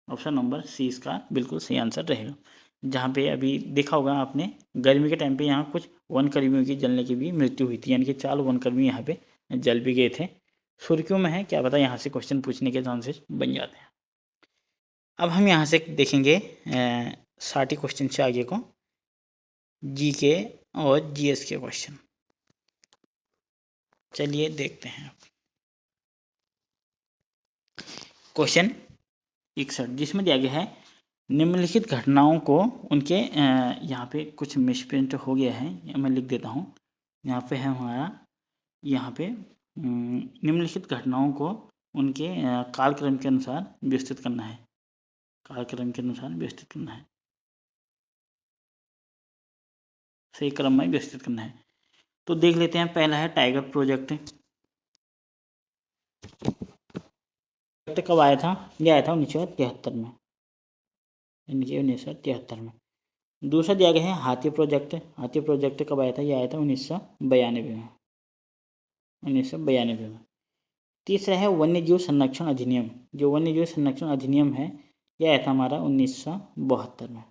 ऑप्शन नंबर सी इसका बिल्कुल सही आंसर रहेगा। जहाँ पे अभी देखा होगा आपने गर्मी के टाइम पे यहाँ कुछ वनकर्मियों की जलने की भी मृत्यु हुई थी, यानी कि 4 वनकर्मी यहाँ पे जल भी गए थे। सुर्खियों में है, क्या पता यहाँ से क्वेश्चन पूछने के चांसेस बन जाते हैं। अब हम यहाँ से देखेंगे 60 क्वेश्चन से आगे को, जीके और जीएस के क्वेश्चन। चलिए देखते हैं। क्वेश्चन 61, जिसमें दिया गया है निम्नलिखित घटनाओं को उनके यहाँ पे कुछ मिसप्रिंट हो गया है, मैं लिख देता हूँ। यहाँ पे है हमारा, यहाँ पे निम्नलिखित घटनाओं को उनके कालक्रम के अनुसार व्यवस्थित करना है। कालक्रम के अनुसार व्यवस्थित करना है, सही क्रम में व्यवस्थित करना है। तो देख लेते हैं। पहला है टाइगर प्रोजेक्ट। कब आया था? ये आया था 1973 में, यानी 1973 में। दूसरा दिया गया है हाथी प्रोजेक्ट। हाथी प्रोजेक्ट कब आया था? ये आया था 1992 में, 1992 में। तीसरा है वन्यजीव संरक्षण अधिनियम। जो वन्यजीव संरक्षण अधिनियम है यह आया था हमारा 1972 में।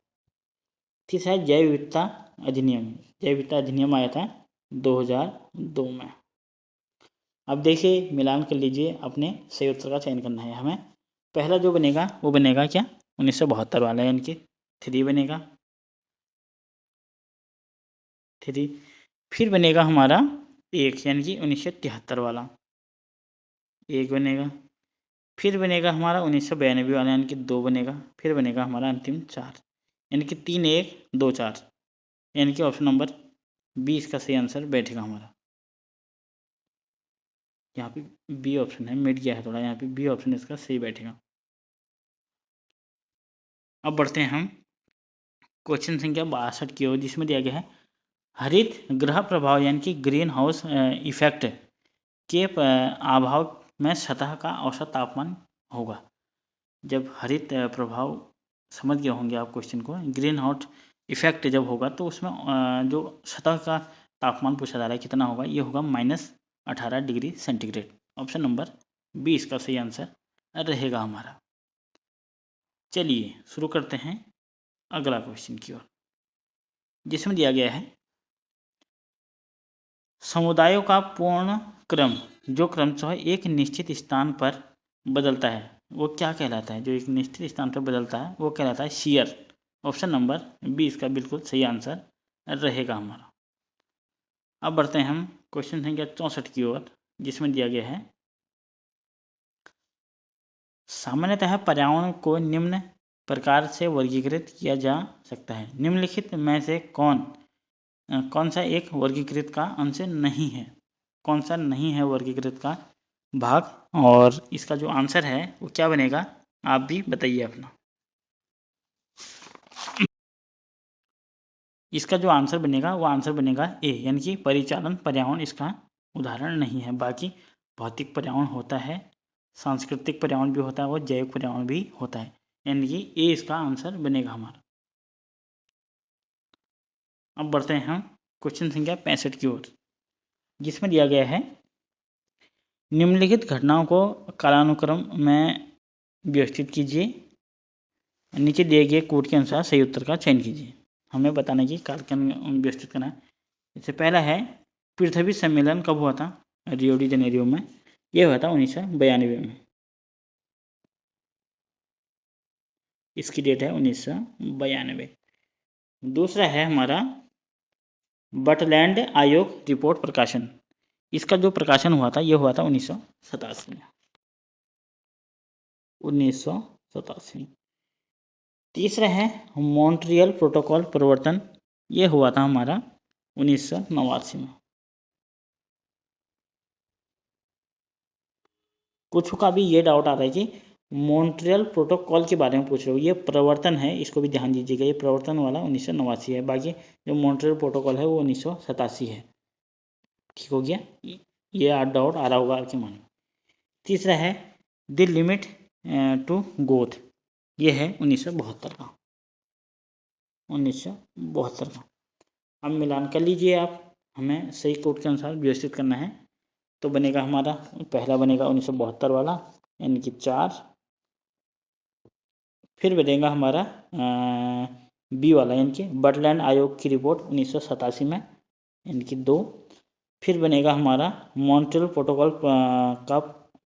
तीसरा है जैव विविधता अधिनियम। जैव विविधता अधिनियम आया था 2002 में। अब देखिए, मिलान कर लीजिए, अपने सही उत्तर का चयन करना है हमें। पहला जो बनेगा वो बनेगा क्या? 1972 वाला, यानी कि 3 बनेगा, 3। फिर बनेगा हमारा 1, यानी कि 1973 वाला 1 बनेगा। फिर बनेगा हमारा 1992 वाला, यानी कि 2 बनेगा। फिर बनेगा हमारा अंतिम 4, यानी कि 3, 1, 2, 4, यानी कि ऑप्शन नंबर 20 का सही आंसर बैठेगा हमारा। यहाँ पे बी ऑप्शन है, मिट गया है थोड़ा, यहाँ पे बी ऑप्शन इसका सही बैठेगा। अब बढ़ते हैं हम क्वेश्चन संख्या 62 की ओर, जिसमें दिया गया है हरित गृह प्रभाव, यानी कि ग्रीन हाउस इफेक्ट के अभाव में सतह का औसत तापमान होगा। जब हरित प्रभाव समझ गए होंगे आप क्वेश्चन को, ग्रीन हाउस इफेक्ट जब होगा तो उसमें जो सतह का तापमान पूछा जा रहा है कितना होगा, ये होगा -18 डिग्री सेंटीग्रेड। ऑप्शन नंबर 20 का सही आंसर रहेगा हमारा। चलिए शुरू करते हैं अगला क्वेश्चन की ओर, जिसमें दिया गया है समुदायों का पूर्ण क्रम जो क्रमशः एक निश्चित स्थान पर बदलता है वो क्या कहलाता है? जो एक निश्चित स्थान पर बदलता है वो कहलाता है शियर। ऑप्शन नंबर 20 का बिल्कुल सही आंसर रहेगा हमारा। अब बढ़ते हैं हम क्वेश्चन संख्या 64 की ओर, जिसमें दिया गया है सामान्यतः पर्यावरण को निम्न प्रकार से वर्गीकृत किया जा सकता है। निम्नलिखित में से कौन सा एक वर्गीकृत का अंश नहीं है? कौन सा नहीं है वर्गीकृत का भाग? और इसका जो आंसर है वो क्या बनेगा, आप भी बताइए अपना। इसका जो आंसर बनेगा वो आंसर बनेगा ए, यानी कि परिचालन पर्यावरण इसका उदाहरण नहीं है। बाकी भौतिक पर्यावरण होता है, सांस्कृतिक पर्यावरण भी होता है और जैविक पर्यावरण भी होता है, यानी कि ए इसका आंसर बनेगा हमारा। अब बढ़ते हैं हम क्वेश्चन संख्या 65 की ओर, जिसमें दिया गया है निम्नलिखित घटनाओं को कालानुक्रम में व्यवस्थित कीजिए। नीचे दिए गए कोड के अनुसार सही उत्तर का चयन कीजिए। हमें बताना कि कालक्रम व्यवस्थित करना है। इससे पहला है पृथ्वी सम्मेलन कब हुआ था? रियो डी जनेरियो में, यह हुआ था 1992 में। इसकी डेट है 1992। दूसरा है हमारा बटलैंड आयोग रिपोर्ट प्रकाशन। इसका जो प्रकाशन हुआ था यह हुआ था 1987 में, 1987। तीसरा है मॉन्ट्रियल प्रोटोकॉल प्रवर्तन, यह हुआ था हमारा 1989 में। कुछ का भी ये डाउट आता है कि मॉन्ट्रियल प्रोटोकॉल के बारे में पूछ रहे हो, ये प्रवर्तन है, इसको भी ध्यान दीजिएगा, ये प्रवर्तन वाला 1989 है, बाकी जो मॉन्ट्रियल प्रोटोकॉल है वो 1987 है। ठीक हो गया, ये 8 डाउट आ रहा होगा आपके मन में। तीसरा है द लिमिट टू ग्रोथ, ये है 1972 का, 1972 का। अब मिलान कर लीजिए आप, हमें सही कोड के अनुसार व्यवस्थित करना है। तो बनेगा हमारा, पहला बनेगा 1972 वाला यानी कि 4, फिर बनेगा हमारा बी वाला यानी कि बर्डलैंड आयोग की रिपोर्ट 1987 में यानी कि 2, फिर बनेगा हमारा मॉन्ट्रियल प्रोटोकॉल का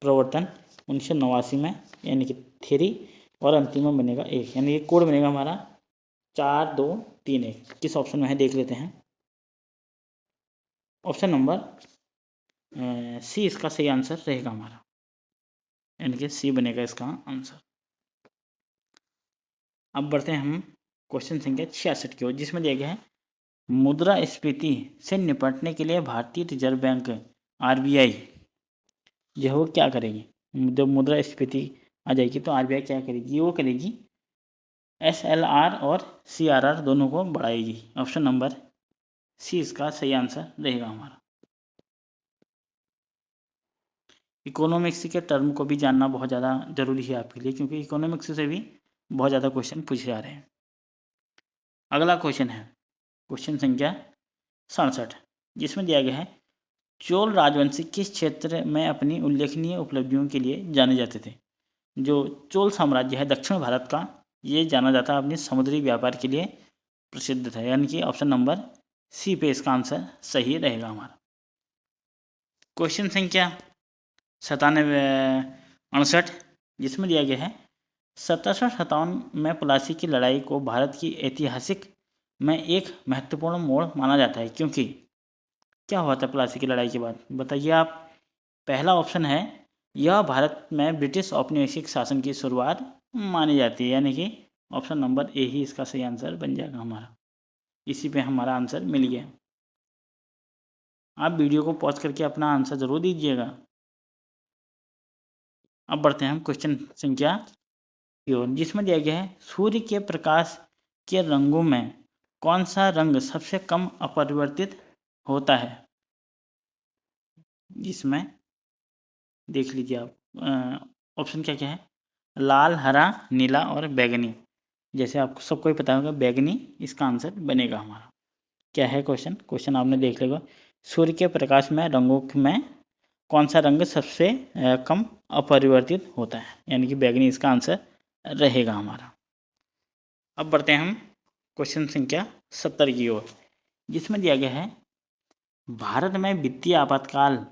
प्रवर्तन 1989 में यानी कि 3, और अंतिम में बनेगा 1, यानी कि कोड बनेगा हमारा 4 2 3 1। किस ऑप्शन में है देख लेते हैं। ऑप्शन नंबर सी इसका सही आंसर रहेगा हमारा, यानी कि सी बनेगा इसका आंसर। अब बढ़ते हैं हम क्वेश्चन संख्या 66 की ओर, जिसमें दिया गया है मुद्रास्फीति से निपटने के लिए भारतीय रिजर्व बैंक आरबीआई जो है वो क्या करेगी। जब मुद्रास्फीति आ जाएगी तो आरबीआई क्या करेगी, वो करेगी एसएलआर और सीआरआर दोनों को बढ़ाएगी। ऑप्शन नंबर सी इसका सही आंसर रहेगा हमारा। इकोनॉमिक्स के टर्म को भी जानना बहुत ज़्यादा जरूरी है आपके लिए, क्योंकि इकोनॉमिक्स से भी बहुत ज़्यादा क्वेश्चन पूछे जा रहे हैं। अगला क्वेश्चन है क्वेश्चन संख्या 67, जिसमें दिया गया है चोल राजवंशी किस क्षेत्र में अपनी उल्लेखनीय उपलब्धियों के लिए जाने जाते थे। जो चोल साम्राज्य है दक्षिण भारत का, ये जाना जाता है अपने समुद्री व्यापार के लिए प्रसिद्ध था, यानी कि ऑप्शन नंबर सी पे इसका आंसर सही रहेगा हमारा। क्वेश्चन संख्या 67 जिसमें दिया गया है 1757 में प्लासी की लड़ाई को भारत की ऐतिहासिक में एक महत्वपूर्ण मोड़ माना जाता है, क्योंकि क्या हुआ था प्लासी की लड़ाई के बाद, बताइए आप। पहला ऑप्शन है यह भारत में ब्रिटिश औपनिवेशिक शासन की शुरुआत मानी जाती है, यानी कि ऑप्शन नंबर ए ही इसका सही आंसर बन जाएगा हमारा। इसी पे हमारा आंसर मिल गया। आप वीडियो को पॉज करके अपना आंसर जरूर दीजिएगा। अब बढ़ते हैं हम क्वेश्चन संख्या की ओर, जिसमें दिया गया है सूर्य के प्रकाश के रंगों में कौन सा रंग सबसे कम अपरिवर्तित होता है। जिसमें देख लीजिए आप, ऑप्शन क्या क्या है, लाल, हरा, नीला और बैगनी। जैसे आपको सबको ही पता होगा बैगनी इसका आंसर बनेगा हमारा। क्या है क्वेश्चन आपने देख लेगा, सूर्य के प्रकाश में रंगों में कौन सा रंग सबसे कम अपरिवर्तित होता है, यानी कि बैगनी इसका आंसर रहेगा हमारा। अब बढ़ते हैं हम क्वेश्चन संख्या 70 की ओर, जिसमें दिया गया है भारत में वित्तीय आपातकाल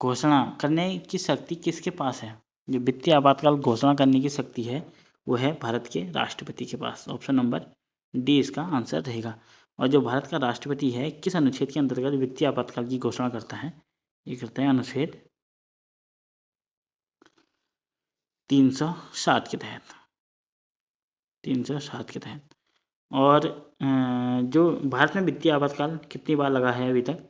घोषणा करने की शक्ति किसके पास है। जो वित्तीय आपातकाल घोषणा करने की शक्ति है वो है भारत के राष्ट्रपति के पास। ऑप्शन नंबर डी इसका आंसर रहेगा। और जो भारत का राष्ट्रपति है किस अनुच्छेद के अंतर्गत वित्तीय आपातकाल की घोषणा करता है, ये करता है अनुच्छेद 307 के तहत, 307 के तहत। और जो भारत में वित्तीय आपातकाल कितनी बार लगा है अभी तक,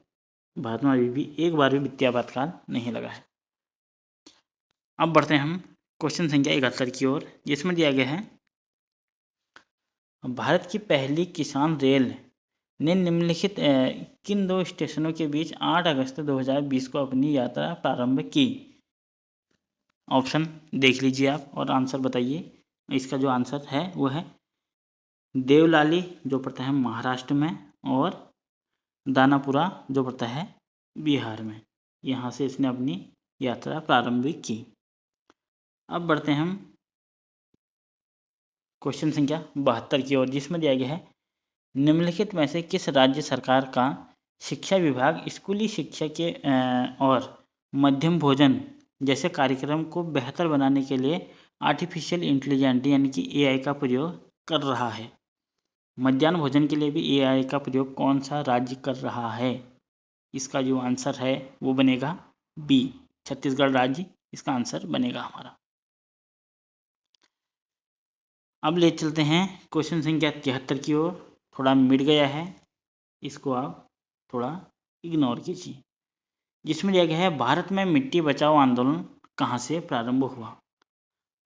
भारत में अभी भी एक बार भी वित्तीय आपातकाल नहीं लगा है। अब बढ़ते हैं हम क्वेश्चन संख्या 71 की ओर, जिसमें दिया गया है भारत की पहली किसान रेल ने निम्नलिखित किन 2 स्टेशनों के बीच 8 अगस्त 2020 को अपनी यात्रा प्रारंभ की। ऑप्शन देख लीजिए आप और आंसर बताइए। इसका जो आंसर है वो है देवलाली जो पड़ता है महाराष्ट्र में, और दानापुरा जो पड़ता है बिहार में। यहाँ से इसने अपनी यात्रा प्रारंभ की। अब बढ़ते हैं हम क्वेश्चन संख्या 72 की ओर, जिसमें दिया गया है निम्नलिखित में से किस राज्य सरकार का शिक्षा विभाग स्कूली शिक्षा के और मध्यम भोजन जैसे कार्यक्रम को बेहतर बनाने के लिए आर्टिफिशियल इंटेलिजेंस यानी कि एआई का प्रयोग कर रहा है। मध्याह्न भोजन के लिए भी एआई का प्रयोग कौन सा राज्य कर रहा है। इसका जो आंसर है वो बनेगा बी, छत्तीसगढ़ राज्य इसका आंसर बनेगा हमारा। अब ले चलते हैं क्वेश्चन संख्या 73 की ओर, थोड़ा मिट गया है, इसको आप थोड़ा इग्नोर कीजिए। जिसमें दिया गया है भारत में मिट्टी बचाओ आंदोलन कहाँ से प्रारंभ हुआ।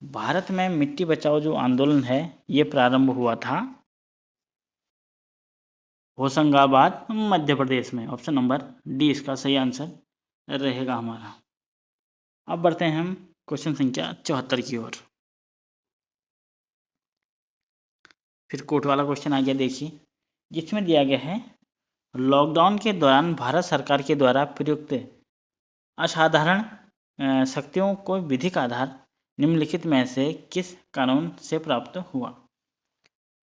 भारत में मिट्टी बचाओ जो आंदोलन है ये प्रारंभ हुआ था होशंगाबाद मध्य प्रदेश में। ऑप्शन नंबर डी इसका सही आंसर रहेगा हमारा। अब बढ़ते हैं हम क्वेश्चन संख्या 74 की ओर। फिर कोर्ट वाला क्वेश्चन आ गया, देखिए, जिसमें दिया गया है लॉकडाउन के दौरान भारत सरकार के द्वारा प्रयुक्त असाधारण शक्तियों को विधिक आधार निम्नलिखित में से किस कानून से प्राप्त हुआ।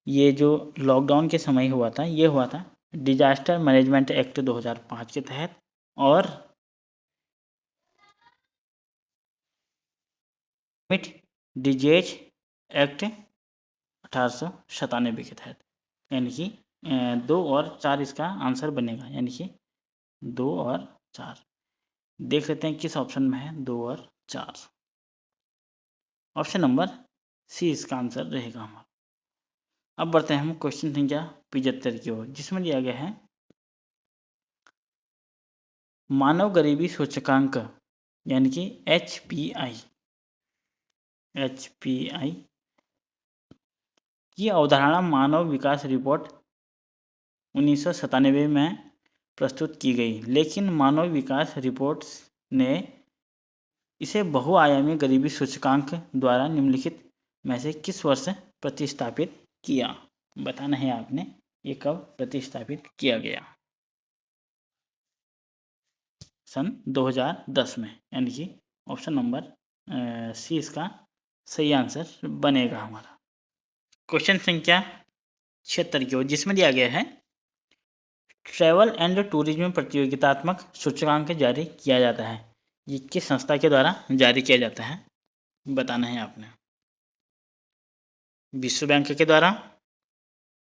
ये जो लॉकडाउन के समय हुआ था ये हुआ था डिजास्टर मैनेजमेंट एक्ट 2005 के तहत और मिट डिजीज एक्ट 1897 के तहत। यानी कि 2 और 4 इसका आंसर बनेगा, यानी कि 2 और 4। देख लेते हैं किस ऑप्शन में है 2 और 4। ऑप्शन नंबर सी इसका आंसर रहेगा हमारा। अब बढ़ते हैं हम क्वेश्चन संख्या 75 की ओर, जिसमें दिया गया है मानव गरीबी सूचकांक यानी कि HPI की अवधारणा मानव विकास रिपोर्ट 1997 में प्रस्तुत की गई, लेकिन मानव विकास रिपोर्ट ने इसे बहुआयामी गरीबी सूचकांक द्वारा निम्नलिखित में से किस वर्ष प्रतिस्थापित किया। बताना है आपने ये कब प्रतिस्थापित किया गया। सन 2010 में, यानी कि ऑप्शन नंबर सी इसका सही आंसर बनेगा हमारा। क्वेश्चन संख्या 76 की ओर, जिसमें दिया गया है ट्रैवल एंड टूरिज्म प्रतियोगितात्मक सूचकांक जारी किया जाता है, ये किस संस्था के द्वारा जारी किया जाता है बताना है आपने। विश्व बैंक के द्वारा,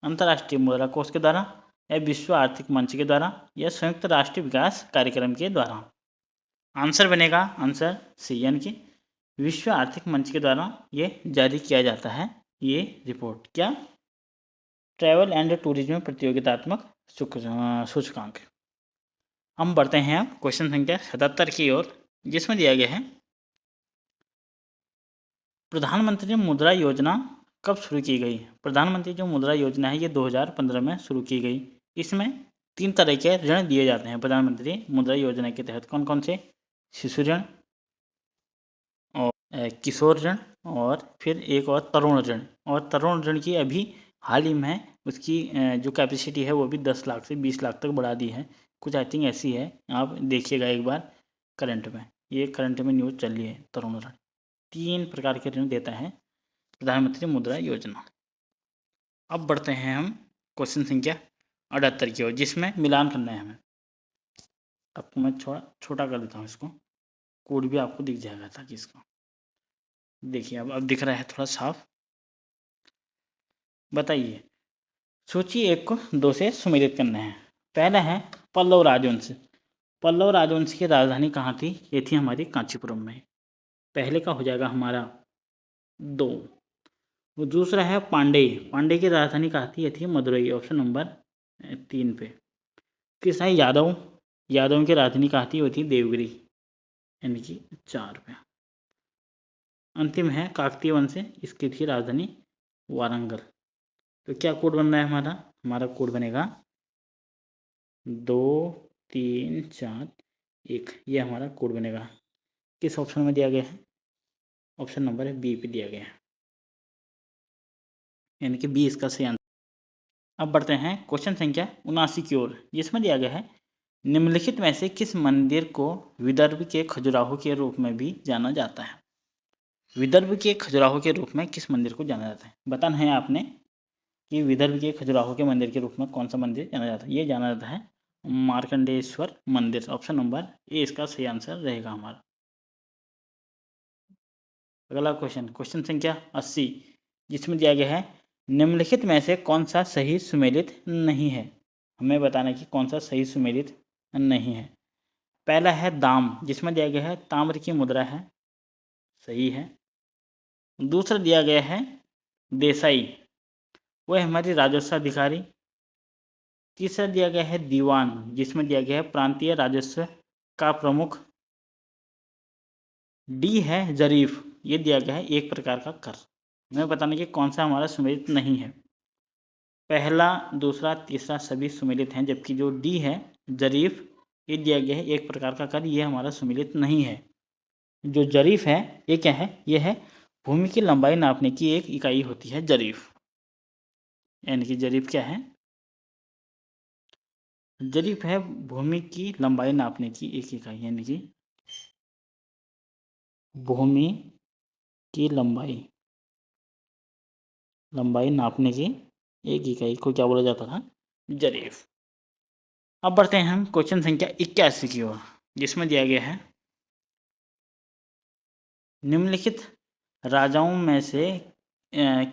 अंतर्राष्ट्रीय मुद्रा कोष के द्वारा, या विश्व आर्थिक मंच के द्वारा, या संयुक्त राष्ट्र विकास कार्यक्रम के द्वारा। आंसर बनेगा आंसर सी, यानी कि विश्व आर्थिक मंच के द्वारा ये जारी किया जाता है ये रिपोर्ट। क्या? ट्रैवल एंड टूरिज्म प्रतियोगितात्मक सूचकांक। हम बढ़ते हैं अब क्वेश्चन संख्या 77 की ओर, जिसमें दिया गया है प्रधानमंत्री मुद्रा योजना कब शुरू की गई। प्रधानमंत्री जो मुद्रा योजना है ये 2015 में शुरू की गई। इसमें 3 तरह के ऋण दिए जाते हैं प्रधानमंत्री मुद्रा योजना के तहत। कौन कौन से? शिशु ऋण और किशोर ऋण और फिर एक और तरुण ऋण। और तरुण ऋण की अभी हाल ही में उसकी जो कैपेसिटी है वो भी 10 लाख से 20 लाख तक बढ़ा दी है, कुछ आई थिंक ऐसी है। आप देखिएगा एक बार करंट में, ये करंट में न्यूज़ चल रही है। तरुण ऋण 3 प्रकार के ऋण देता है प्रधानमंत्री मुद्रा योजना। अब बढ़ते हैं हम क्वेश्चन संख्या 78 की ओर, जिसमें मिलान करना है हमें। आपको मैं थोड़ा छोटा कर देता हूँ इसको, कोड भी आपको दिख जाएगा ताकि इसका देखिए अब दिख रहा है थोड़ा साफ। बताइए, सूची 1 को 2 से सुमेलित करना है। पहला है पल्लव राजवंश। पल्लव राजवंश की राजधानी कहाँ थी? ये थी हमारी कांचीपुरम में। पहले का हो जाएगा हमारा 2। वो दूसरा है पांडे। पांडे की राजधानी कहाँ थी? ये थी मदुरई। ऑप्शन नंबर 3 पे। तीसरा है यादव। यादव की राजधानी कहाँ थी? वो थी देवगिरी, यानी कि 4 पे। अंतिम है काकतीय वंश, इसकी थी राजधानी वारंगल। तो क्या कोड बन रहा है हमारा? हमारा कोड बनेगा 2 3 4 1। ये हमारा कोड बनेगा। किस ऑप्शन में दिया गया है? ऑप्शन नंबर बी पे दिया गया है, यानी कि बी इसका सही आंसर। अब बढ़ते हैं क्वेश्चन संख्या 79 की ओर, जिसमें दिया गया है निम्नलिखित में से किस मंदिर को विदर्भ के खजुराहो के रूप में भी जाना जाता है। विदर्भ के खजुराहो के रूप में किस मंदिर को जाना जाता है? बताना है आपने कि विदर्भ के खजुराहो के मंदिर के रूप में कौन सा मंदिर जाना जाता है। ये जाना जाता है मार्कंडेश्वर मंदिर। ऑप्शन नंबर ए इसका सही आंसर रहेगा हमारा। अगला क्वेश्चन संख्या 80, जिसमें दिया गया है निम्नलिखित में से कौन सा सही सुमेलित नहीं है। हमें बताना है कि कौन सा सही सुमेलित नहीं है। पहला है दाम, जिसमें दिया गया है ताम्र की मुद्रा है, सही है। दूसरा दिया गया है देसाई, वह हमारी राजस्व अधिकारी। तीसरा दिया गया है दीवान, जिसमें दिया गया है प्रांतीय राजस्व का प्रमुख। डी है जरीफ, ये दिया गया है एक प्रकार का कर। हमें बताना कि कौन सा हमारा सुमेलित नहीं है। पहला, दूसरा, तीसरा सभी सुमेलित हैं, जबकि जो डी है जरीफ, ये दिया गया है एक प्रकार का कर, ये हमारा सुमेलित नहीं है। जो जरीफ है ये क्या है, ये है भूमि की लंबाई नापने की एक इकाई होती है जरीफ। यानी कि जरीफ क्या है, जरीफ है भूमि की लंबाई नापने की एक इकाई, यानी कि भूमि की लंबाई नापने की एक इकाई को क्या बोला जाता था, जरीफ। अब बढ़ते हैं हम क्वेश्चन संख्या 81 की ओर, जिसमें दिया गया है निम्नलिखित राजाओं में से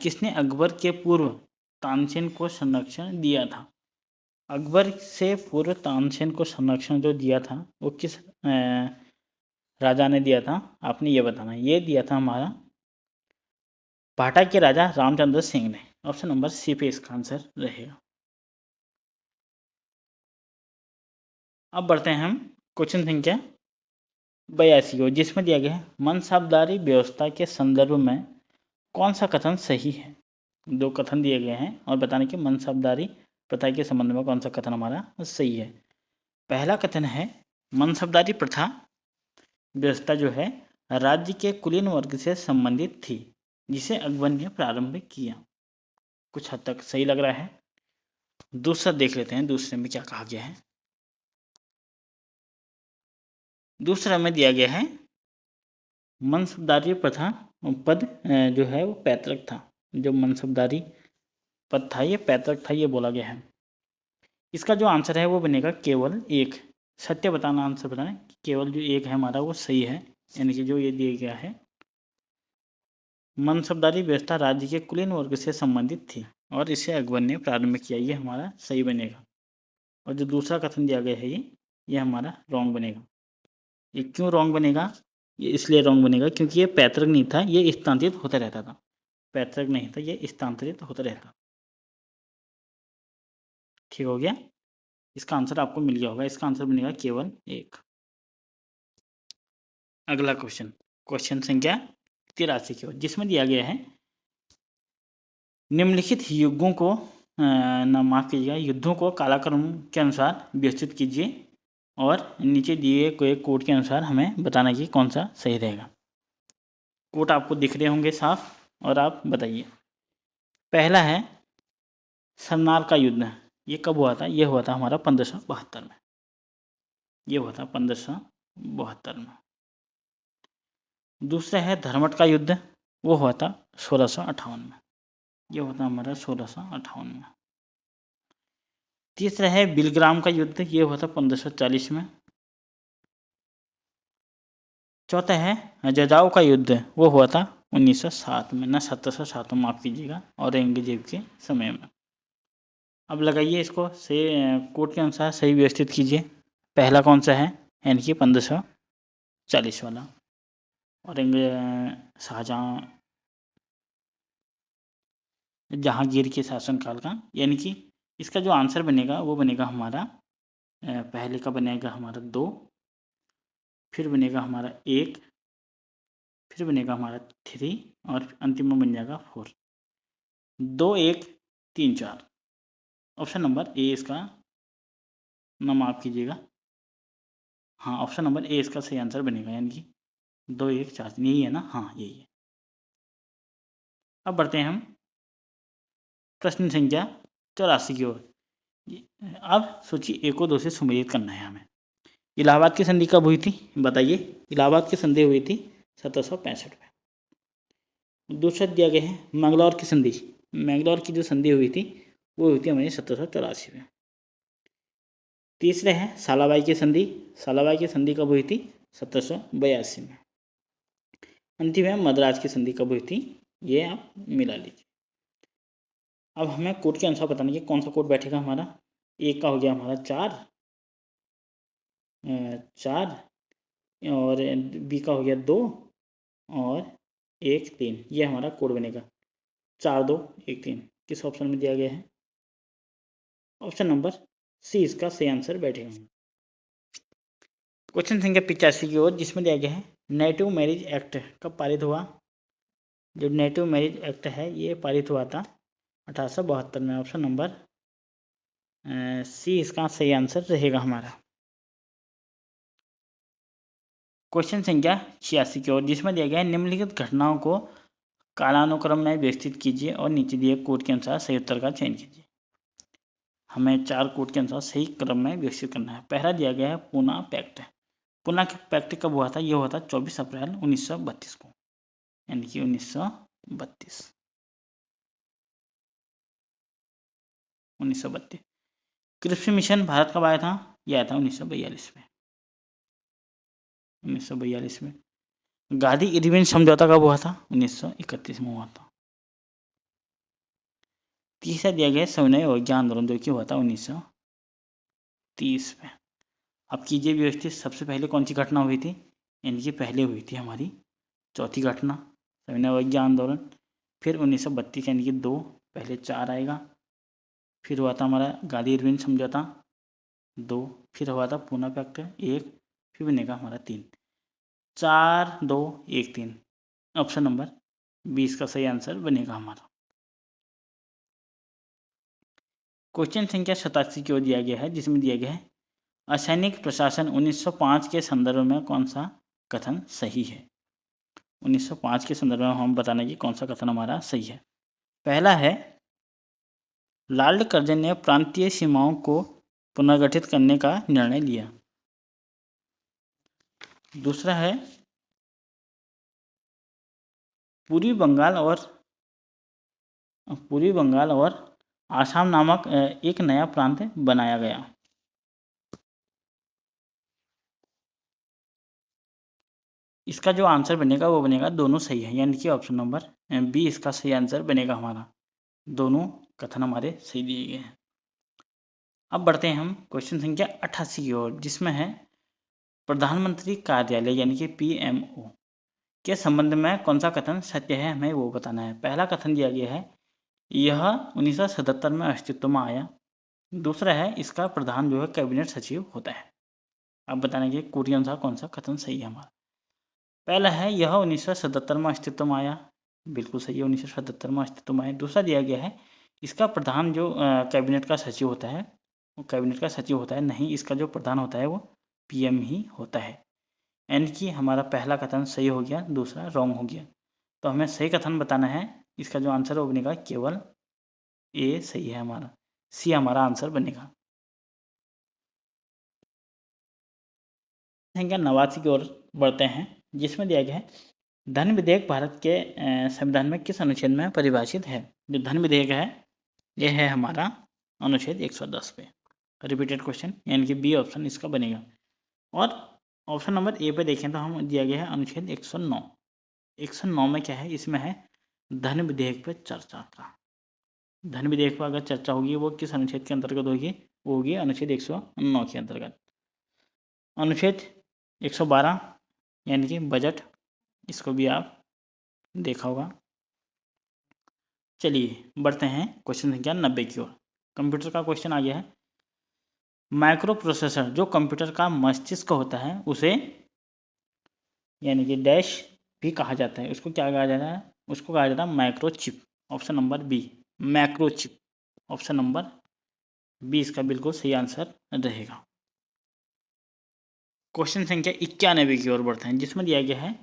किसने अकबर के पूर्व तानसेन को संरक्षण दिया था। अकबर से पूर्व तानसेन को संरक्षण जो दिया था वो किस राजा ने दिया था, आपने ये बताना। ये दिया था हमारा भाटा के राजा रामचंद्र सिंह ने। ऑप्शन नंबर सी पे इसका आंसर रहेगा। अब बढ़ते हैं हम क्वेश्चन संख्या 82 को, जिसमें दिया गया है मनसबदारी व्यवस्था के संदर्भ में कौन सा कथन सही है। दो कथन दिए गए हैं और बताने कि मनसबदारी प्रथा के संबंध में कौन सा कथन हमारा सही है। पहला कथन है मनसबदारी प्रथा व्यवस्था जो है राज्य के कुलीन वर्ग से संबंधित थी, जिसे अकबर ने प्रारंभ किया। कुछ हद तक सही लग रहा है। दूसरा देख लेते हैं, दूसरे में क्या कहा गया है। दूसरा में दिया गया है मनसबदारी प्रथा पद जो है वो पैतृक था। जो मनसबदारी पद था ये पैतृक था, ये बोला गया है। इसका जो आंसर है वो बनेगा केवल एक। सत्य बताना, आंसर बताना, केवल जो एक है हमारा वो सही है। यानी कि जो ये दिया गया है मनसबदारी व्यवस्था राज्य के कुलीन वर्ग से संबंधित थी और इसे अकबर ने प्रारंभ किया, ये हमारा सही बनेगा। और जो दूसरा कथन दिया गया है ये हमारा रॉन्ग बनेगा। ये क्यों रॉन्ग बनेगा, ये इसलिए रॉन्ग बनेगा क्योंकि ये पैतृक नहीं था, ये स्थानांतरित होता रहता था। पैतृक नहीं था, ये स्थानांतरित होता रहता। ठीक हो गया, इसका आंसर आपको मिल गया होगा। इसका आंसर बनेगा केवल एक। अगला क्वेश्चन, क्वेश्चन संख्या 83 की ओर, जिसमें दिया गया है निम्नलिखित युगों को माफ कीजिएगा, युद्धों को कालक्रम के अनुसार व्यवस्थित कीजिए और नीचे दिए गए कोड के अनुसार हमें बताना कि कौन सा सही रहेगा। कोड आपको दिख रहे होंगे साफ, और आप बताइए। पहला है सरनाल का युद्ध, ये कब हुआ था, ये हुआ था हमारा 1572 में। ये हुआ था 1572 में। दूसरा है धर्मट का युद्ध, वो हुआ था 1658 में। ये हुआ था हमारा 1658 में। तीसरा है बिलग्राम का युद्ध, ये हुआ था 1540 में। चौथा है जजाऊ का युद्ध, वो हुआ था 1907 में, ना 1707 में, माफ कीजिएगा, औरंगजेब के समय में। अब लगाइए इसको, सही कोड के अनुसार सही व्यवस्थित कीजिए। पहला कौन सा है, यानी कि 1540 वाला, शाहजहाँ जहांगीर के शासनकाल का। यानी कि इसका जो आंसर बनेगा वो बनेगा हमारा पहले का बनेगा हमारा 2, फिर बनेगा हमारा 1, फिर बनेगा हमारा 3 और अंतिम में बन जाएगा 4। 2, 1, 3, 4। ऑप्शन नंबर ए इसका नाम माफ कीजिएगा, हाँ ऑप्शन नंबर ए इसका सही आंसर बनेगा। यानी कि 2, 1, 4 यही है ना, हाँ यही है। अब बढ़ते हैं हम प्रश्न संख्या 84 की ओर। अब सोचिए 1 और 2 से सुमेलित करना है हमें। इलाहाबाद की संधि कब हुई थी, बताइए। इलाहाबाद की संधि हुई थी 1765 में। दूसरा दिया गया है मैंगलोर की संधि। मैंगलोर की जो संधि हुई थी वो हुई थी हमारी 1784 में। तीसरे है सालाबाई की संधि। सालाबाई की संधि कब हुई थी, 1782 में। अंतिम है मद्रास की संधि कब हुई थी, ये आप मिला लीजिए। अब हमें कोड के अनुसार बताना कि कौन सा कोड बैठेगा हमारा। एक का हो गया हमारा 4 और बी का हो गया 2 और 1, 3, ये हमारा कोड बनेगा। 4, 2, 1, 3 किस ऑप्शन में दिया गया है, ऑप्शन नंबर सी इसका सही आंसर बैठेगा। क्वेश्चन संख्या 85 की ओर, जिसमें दिया गया है नेटिव मैरिज एक्ट कब पारित हुआ। जो नेटिव मैरिज एक्ट है ये पारित हुआ था 1872 में। ऑप्शन नंबर सी इसका सही आंसर रहेगा हमारा। क्वेश्चन संख्या 86 की ओर, जिसमें दिया गया है निम्नलिखित घटनाओं को कालानुक्रम में व्यवस्थित कीजिए और नीचे दिए कोड के अनुसार सही उत्तर का चयन कीजिए। हमें 4 कोड के अनुसार सही क्रम में व्यवस्थित करना है। पहला दिया गया है पूना पैक्ट। पूना पैक्ट कब हुआ था? यह हुआ था 24 अप्रैल 1932 को, यानी कि 1932। कृषि मिशन भारत कब आया था? यह आया था 1942 में। 1942 में। गांधी इरविन समझौता कब हुआ था? 1931 में हुआ था। तीसरा दिया गया सविनय अवज्ञा आंदोलन, जो कि हुआ था 1930 में। अब कीजिए व्यवस्थित। सबसे पहले कौन सी घटना हुई थी? यानी कि पहले हुई थी हमारी चौथी घटना सविनय अवज्ञा आंदोलन। फिर 1932 यानी कि 2, पहले 4 आएगा। फिर हुआ था हमारा गांधी इरविन समझौता 2, फिर हुआ था पूना पैक्ट 1, फिर बनेगा हमारा 3। 4, 2, 1, 3। ऑप्शन नंबर 20 का सही आंसर बनेगा हमारा। क्वेश्चन संख्या 87 की ओर दिया गया है, जिसमें दिया गया है असैनिक प्रशासन 1905 के संदर्भ में कौन सा कथन सही है? 1905 के संदर्भ में हम बताना कि कौन सा कथन हमारा सही है। पहला है लॉर्ड कर्जन ने प्रांतीय सीमाओं को पुनर्गठित करने का निर्णय लिया। दूसरा है पूर्वी बंगाल और आसाम नामक एक नया प्रांत बनाया गया। इसका जो आंसर बनेगा वो बनेगा दोनों सही है, यानी कि ऑप्शन नंबर बी इसका सही आंसर बनेगा हमारा। दोनों कथन हमारे सही दिए गए हैं। अब बढ़ते हैं हम क्वेश्चन संख्या 88 की ओर, जिसमें है प्रधानमंत्री कार्यालय यानी कि PMO के संबंध में कौन सा कथन सत्य है, हमें वो बताना है। पहला कथन दिया गया है यह 1977 में अस्तित्व में आया। दूसरा है इसका प्रधान जो है कैबिनेट सचिव होता है। अब बताना कि कोड के अनुसार कौन सा कथन सही है हमारा। पहला है यह 1977 में अस्तित्व में आया, बिल्कुल सही है, 1977 में अस्तित्व में आया। दूसरा दिया गया है इसका प्रधान जो कैबिनेट का सचिव होता है वो कैबिनेट का सचिव होता है, नहीं, इसका जो प्रधान होता है वो PM ही होता है। यानी कि हमारा पहला कथन सही हो गया, दूसरा रॉन्ग हो गया। तो हमें सही कथन बताना है। इसका जो आंसर वो बनेगा केवल A सही है हमारा, C हमारा आंसर बनेगा। संख्या 89 की ओर बढ़ते हैं, जिसमें दिया गया है धन विधेयक भारत के संविधान में किस अनुच्छेद में परिभाषित है? जो धन विधेयक है यह है हमारा अनुच्छेद 110 पे। रिपीटेड क्वेश्चन, यानी कि B ऑप्शन इसका बनेगा। और ऑप्शन नंबर A पे देखें तो हम दिया गया है अनुच्छेद 109। 109 में क्या है? इसमें है धन विधेयक पे चर्चा का। धन विधेयक पर अगर चर्चा होगी वो किस अनुच्छेद के अंतर्गत होगी? वो होगी अनुच्छेद 109 के अंतर्गत। अनुच्छेद 112 यानी कि बजट, इसको भी आप देखा होगा। चलिए बढ़ते हैं क्वेश्चन संख्या 90 की ओर। कंप्यूटर का क्वेश्चन आ गया है। माइक्रो प्रोसेसर जो कंप्यूटर का मस्तिष्क होता है उसे यानी कि डैश भी कहा जाता है। उसको क्या कहा जाता है? उसको कहा जाता है microchip. Option number B macrochip. Option number B इसका बिल्कुल सही आंसर रहेगा। क्वेश्चन संख्या 91 की ओर बढ़ते हैं, जिसमें दिया गया है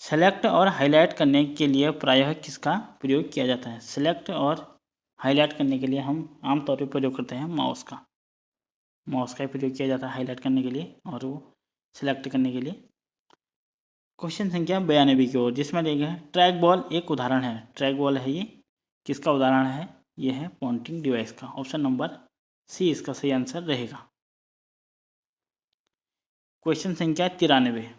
सेलेक्ट और हाईलाइट करने के लिए प्रायः किसका प्रयोग किया जाता है? सेलेक्ट और हाईलाइट करने के लिए हम आमतौर पर प्रयोग करते हैं माउस का। माउस का प्रयोग किया जाता है हाईलाइट करने के लिए और वो सिलेक्ट करने के लिए। क्वेश्चन संख्या 92 की ओर, जिसमें दिया गया है ट्रैक बॉल एक उदाहरण है। ट्रैक बॉल है ये किसका उदाहरण है? ये है पॉइंटिंग डिवाइस का। ऑप्शन नंबर C इसका सही आंसर रहेगा। क्वेश्चन संख्या 93,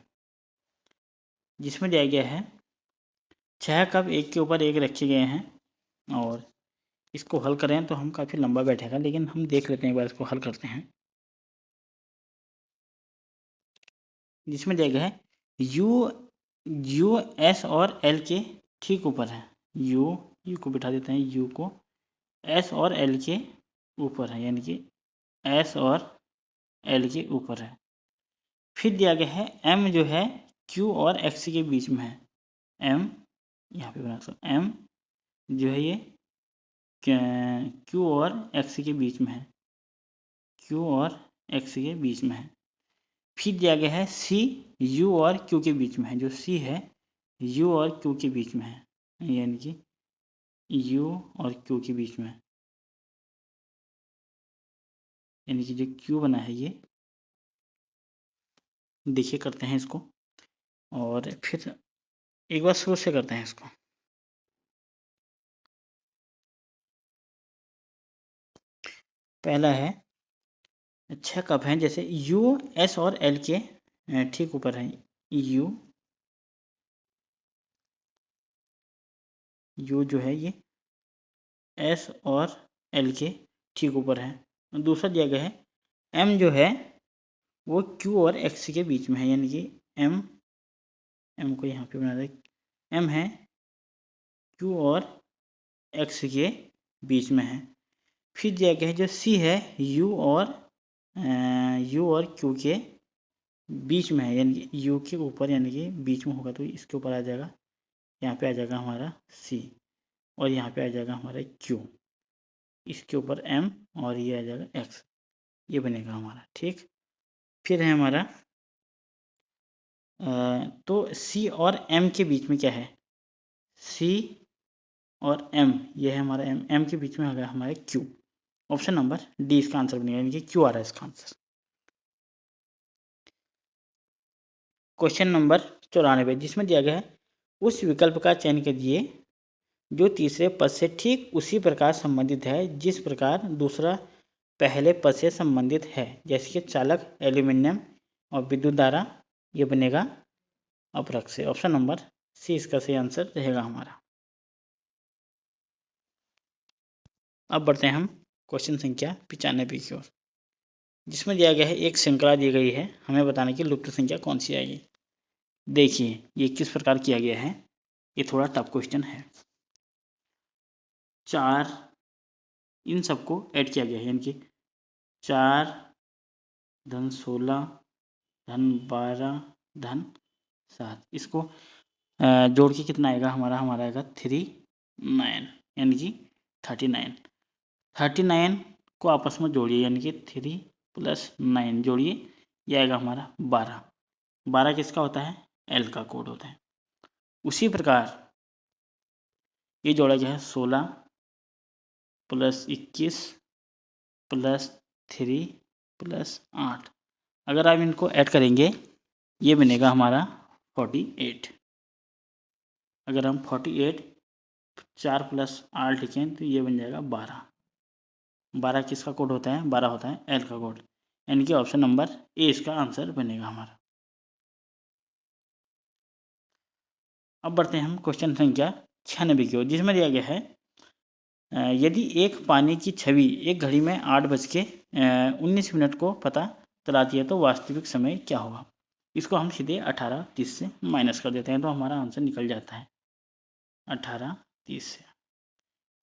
जिसमें दिया गया है 6 कप एक के ऊपर एक रखे गए हैं और इसको हल करें तो हम काफ़ी लंबा बैठेगा, लेकिन हम देख लेते हैं एक बार इसको हल करते हैं। जिसमें दिया गया है U S और L के ठीक ऊपर है। U को बिठा देते हैं, U को S और L के ऊपर है, यानी कि S और L के ऊपर है। फिर दिया गया है m जो है q और x के बीच में है। m यहाँ पे बना सकते m जो है ये q और x के बीच में है, q और x के बीच में है। फिर दिया गया है c u और q के बीच में है, जो c है u और q के बीच में है, यानी कि u और q के बीच में, यानी कि जो q बना है ये, देखिए करते हैं इसको और फिर एक बार शुरू से करते हैं इसको। पहला है 6 कप हैं, जैसे U S और L के ठीक ऊपर है, U जो है ये S और L के ठीक ऊपर है। दूसरा दिया गया है M जो है वो Q और X के बीच में है, यानी कि M को यहाँ पे बना दे, M है Q और X के बीच में है। फिर दिया गया है जो C है U और Q के बीच में है, यानी कि U के ऊपर, यानी कि बीच में होगा तो इसके ऊपर आ जाएगा, यहाँ पे आ जाएगा हमारा C और यहाँ पे आ जाएगा हमारा Q, इसके ऊपर M और ये आ जाएगा X, ये बनेगा हमारा। ठीक, फिर है हमारा तो C और M के बीच में क्या है, C और M, ये है हमारा M के बीच में आ गया हमारा Q। ऑप्शन नंबर डी इसका आंसर बनेगा, यानी कि Q आ रहा है इसका आंसर। क्वेश्चन नंबर 94, जिसमें दिया गया है उस विकल्प का चयन कीजिए जो तीसरे पद से ठीक उसी प्रकार संबंधित है जिस प्रकार दूसरा पहले पद से संबंधित है, जैसे कि चालक, एल्यूमिनियम और विद्युत धारा, ये बनेगा अपरक से। ऑप्शन नंबर सी इसका सही आंसर रहेगा हमारा। अब बढ़ते हैं हम क्वेश्चन संख्या 95 की ओर, जिसमें दिया गया है एक श्रृंखला दी गई है, हमें बताने की लुप्त संख्या कौन सी आएगी। देखिए ये किस प्रकार किया गया है, ये थोड़ा टफ क्वेश्चन है। 4 इन सबको ऐड किया गया है, यानी कि 4 धन 16 धन 12 धन 7, इसको जोड़ के कितना आएगा हमारा आएगा 39, यानी कि 39 को आपस में जोड़िए, यानी कि 3 + 9 जोड़िए, ये आएगा हमारा 12 किसका होता है, एल का कोड होता है। उसी प्रकार ये जोड़ा गया है 16 + 21 + 3 + 8, अगर आप इनको ऐड करेंगे ये बनेगा हमारा 48। अगर हम 48 4 + 8 लिखें तो ये बन जाएगा 12 किसका कोड होता है, 12 होता है एल का कोड, यानी कि ऑप्शन नंबर ए इसका आंसर बनेगा हमारा। अब बढ़ते हैं हम क्वेश्चन संख्या 96 की ओर, जिसमें दिया गया है यदि एक पानी की छवि एक घड़ी में 8:19 को पता चलाती है तो वास्तविक समय क्या होगा। इसको हम सीधे 18:30 से माइनस कर देते हैं तो हमारा आंसर निकल जाता है 18:30 से।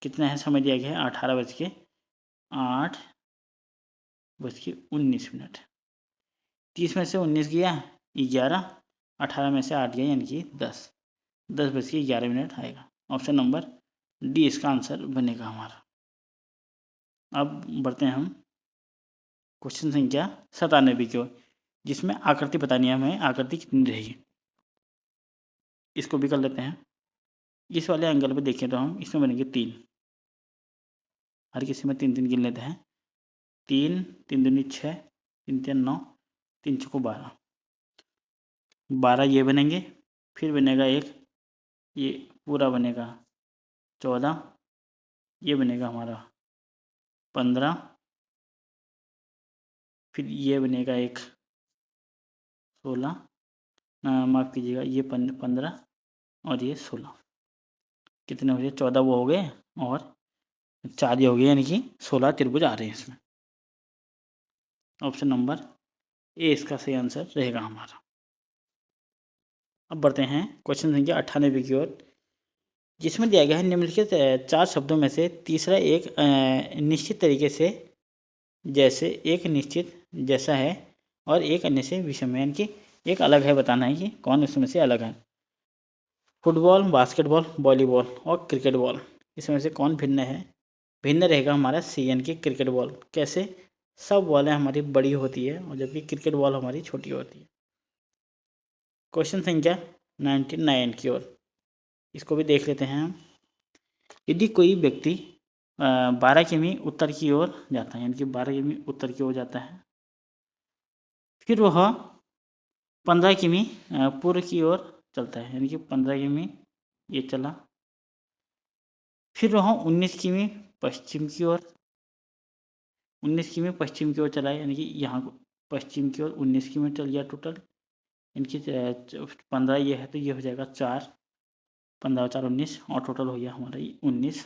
कितना है समय दिया गया है 8:19, 30 में से 19 गया 11, 18 में से 8 गया यानी कि 10:11 आएगा। ऑप्शन नंबर डी इसका आंसर बनेगा हमारा। अब बढ़ते हैं हम क्वेश्चन संख्या 97 की ओर, जिसमें आकृति बतानी है हमें, आकृति कितनी रहेगी। इसको भी कर लेते हैं। इस वाले एंगल पे देखें तो हम इसमें बनेंगे 3, हर किसी में 3 गिन लेते हैं। 3 3 दूनी 6, 3 3 9, 3 चौको 12 ये बनेंगे। फिर बनेगा एक, ये पूरा बनेगा 14, ये बनेगा हमारा 15, फिर ये बनेगा एक 16, माफ़ कीजिएगा ये 15 और ये 16, कितने हो गए 14 वो हो गए और 4 ये हो गए, यानी कि 16 त्रिभुज आ रहे हैं इसमें। ऑप्शन नंबर ए इसका सही आंसर रहेगा हमारा। अब बढ़ते हैं क्वेश्चन संख्या 98 की ओर, जिसमें दिया गया है निम्नलिखित 4 शब्दों में से तीसरा एक निश्चित तरीके से जैसे एक निश्चित जैसा है और एक अन्य से विषम है, यानी कि एक अलग है, बताना है कि कौन इसमें से अलग है। फुटबॉल, बास्केटबॉल, वॉलीबॉल और क्रिकेट बॉल, इसमें से कौन भिन्न है? भिन्न रहेगा हमारा सी, यानी कि क्रिकेट बॉल। कैसे? सब बॉलें हमारी बड़ी होती है और जबकि क्रिकेट बॉल हमारी छोटी होती है। क्वेश्चन संख्या 99 की ओर, इसको भी देख लेते हैं हम। यदि कोई व्यक्ति 12 किमी उत्तर की ओर जाता है, यानी कि 12 किमी उत्तर की ओर जाता है, फिर वह 15 किमी पूर्व की ओर चलता है, यानी कि 15 किमी ये चला, फिर वह 19 किमी पश्चिम की ओर, 19 किमी पश्चिम की ओर चला है, यानी कि यहाँ पश्चिम की ओर 19 किमी चल गया टोटल। इनकी 15 ये है तो ये हो जाएगा 4, 15 4 19 और टोटल हो गया हमारा ये 19।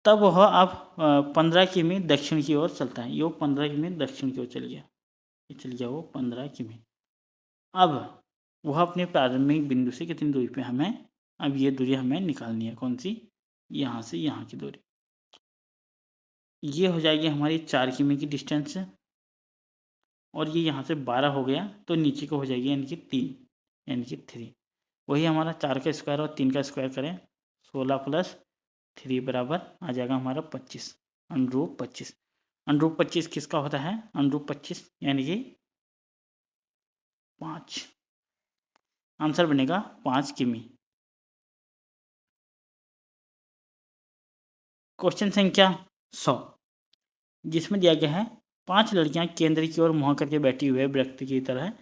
तब वह अब 15 किमी दक्षिण की ओर चलता है, ये 15 किमी दक्षिण की ओर चल गया, ये चल गया वो 15 किमी। अब वह अपने प्रारंभिक बिंदु से कितनी दूरी पे हमें, अब ये दूरी हमें निकालनी है, कौन सी? यहाँ से यहाँ की दूरी, ये हो जाएगी हमारी 4 किमी की डिस्टेंस है, और ये यहाँ से 12 हो गया तो नीचे को हो जाएगी यानी कि 3, यानी कि 3। वही हमारा 4 का स्क्वायर और 3 का स्क्वायर करें, 16 प्लस 3 बराबर आ जाएगा हमारा 25, √ 25। √ 25 किसका होता है? √ 25 यानी कि 5, आंसर बनेगा 5 किमी। क्वेश्चन संख्या 100, जिसमें दिया गया है 5 लड़कियां केंद्र की ओर मुँह करके बैठी हुई है व्यक्ति की तरह।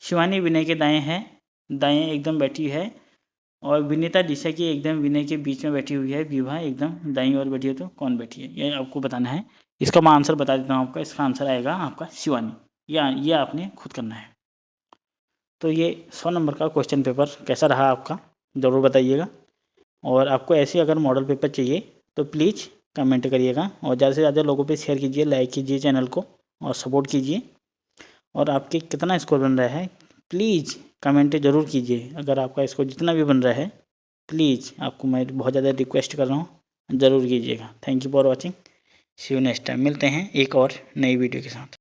शिवानी विनय के दाएं है, दाएं एकदम बैठी है, और विनीता दिशा की एकदम विनय के बीच में बैठी हुई है। विभा एकदम दाईं ओर बैठी है, तो कौन बैठी है ये आपको बताना है। इसका मैं आंसर बता देता हूँ आपका, इसका आंसर आएगा आपका शिवानी, या ये आपने खुद करना है। तो ये 100 नंबर का क्वेश्चन पेपर कैसा रहा आपका, ज़रूर बताइएगा। और आपको ऐसे अगर मॉडल पेपर चाहिए तो प्लीज़ कमेंट करिएगा, और ज़्यादा से ज़्यादा लोगों पे शेयर कीजिए, लाइक कीजिए चैनल को और सपोर्ट कीजिए। और आपके कितना स्कोर बन रहा है प्लीज़ कमेंट ज़रूर कीजिए। अगर आपका स्कोर जितना भी बन रहा है प्लीज़, आपको मैं बहुत ज़्यादा रिक्वेस्ट कर रहा हूँ, ज़रूर कीजिएगा। Thank you for watching, see you next time. मिलते हैं एक और नई वीडियो के साथ।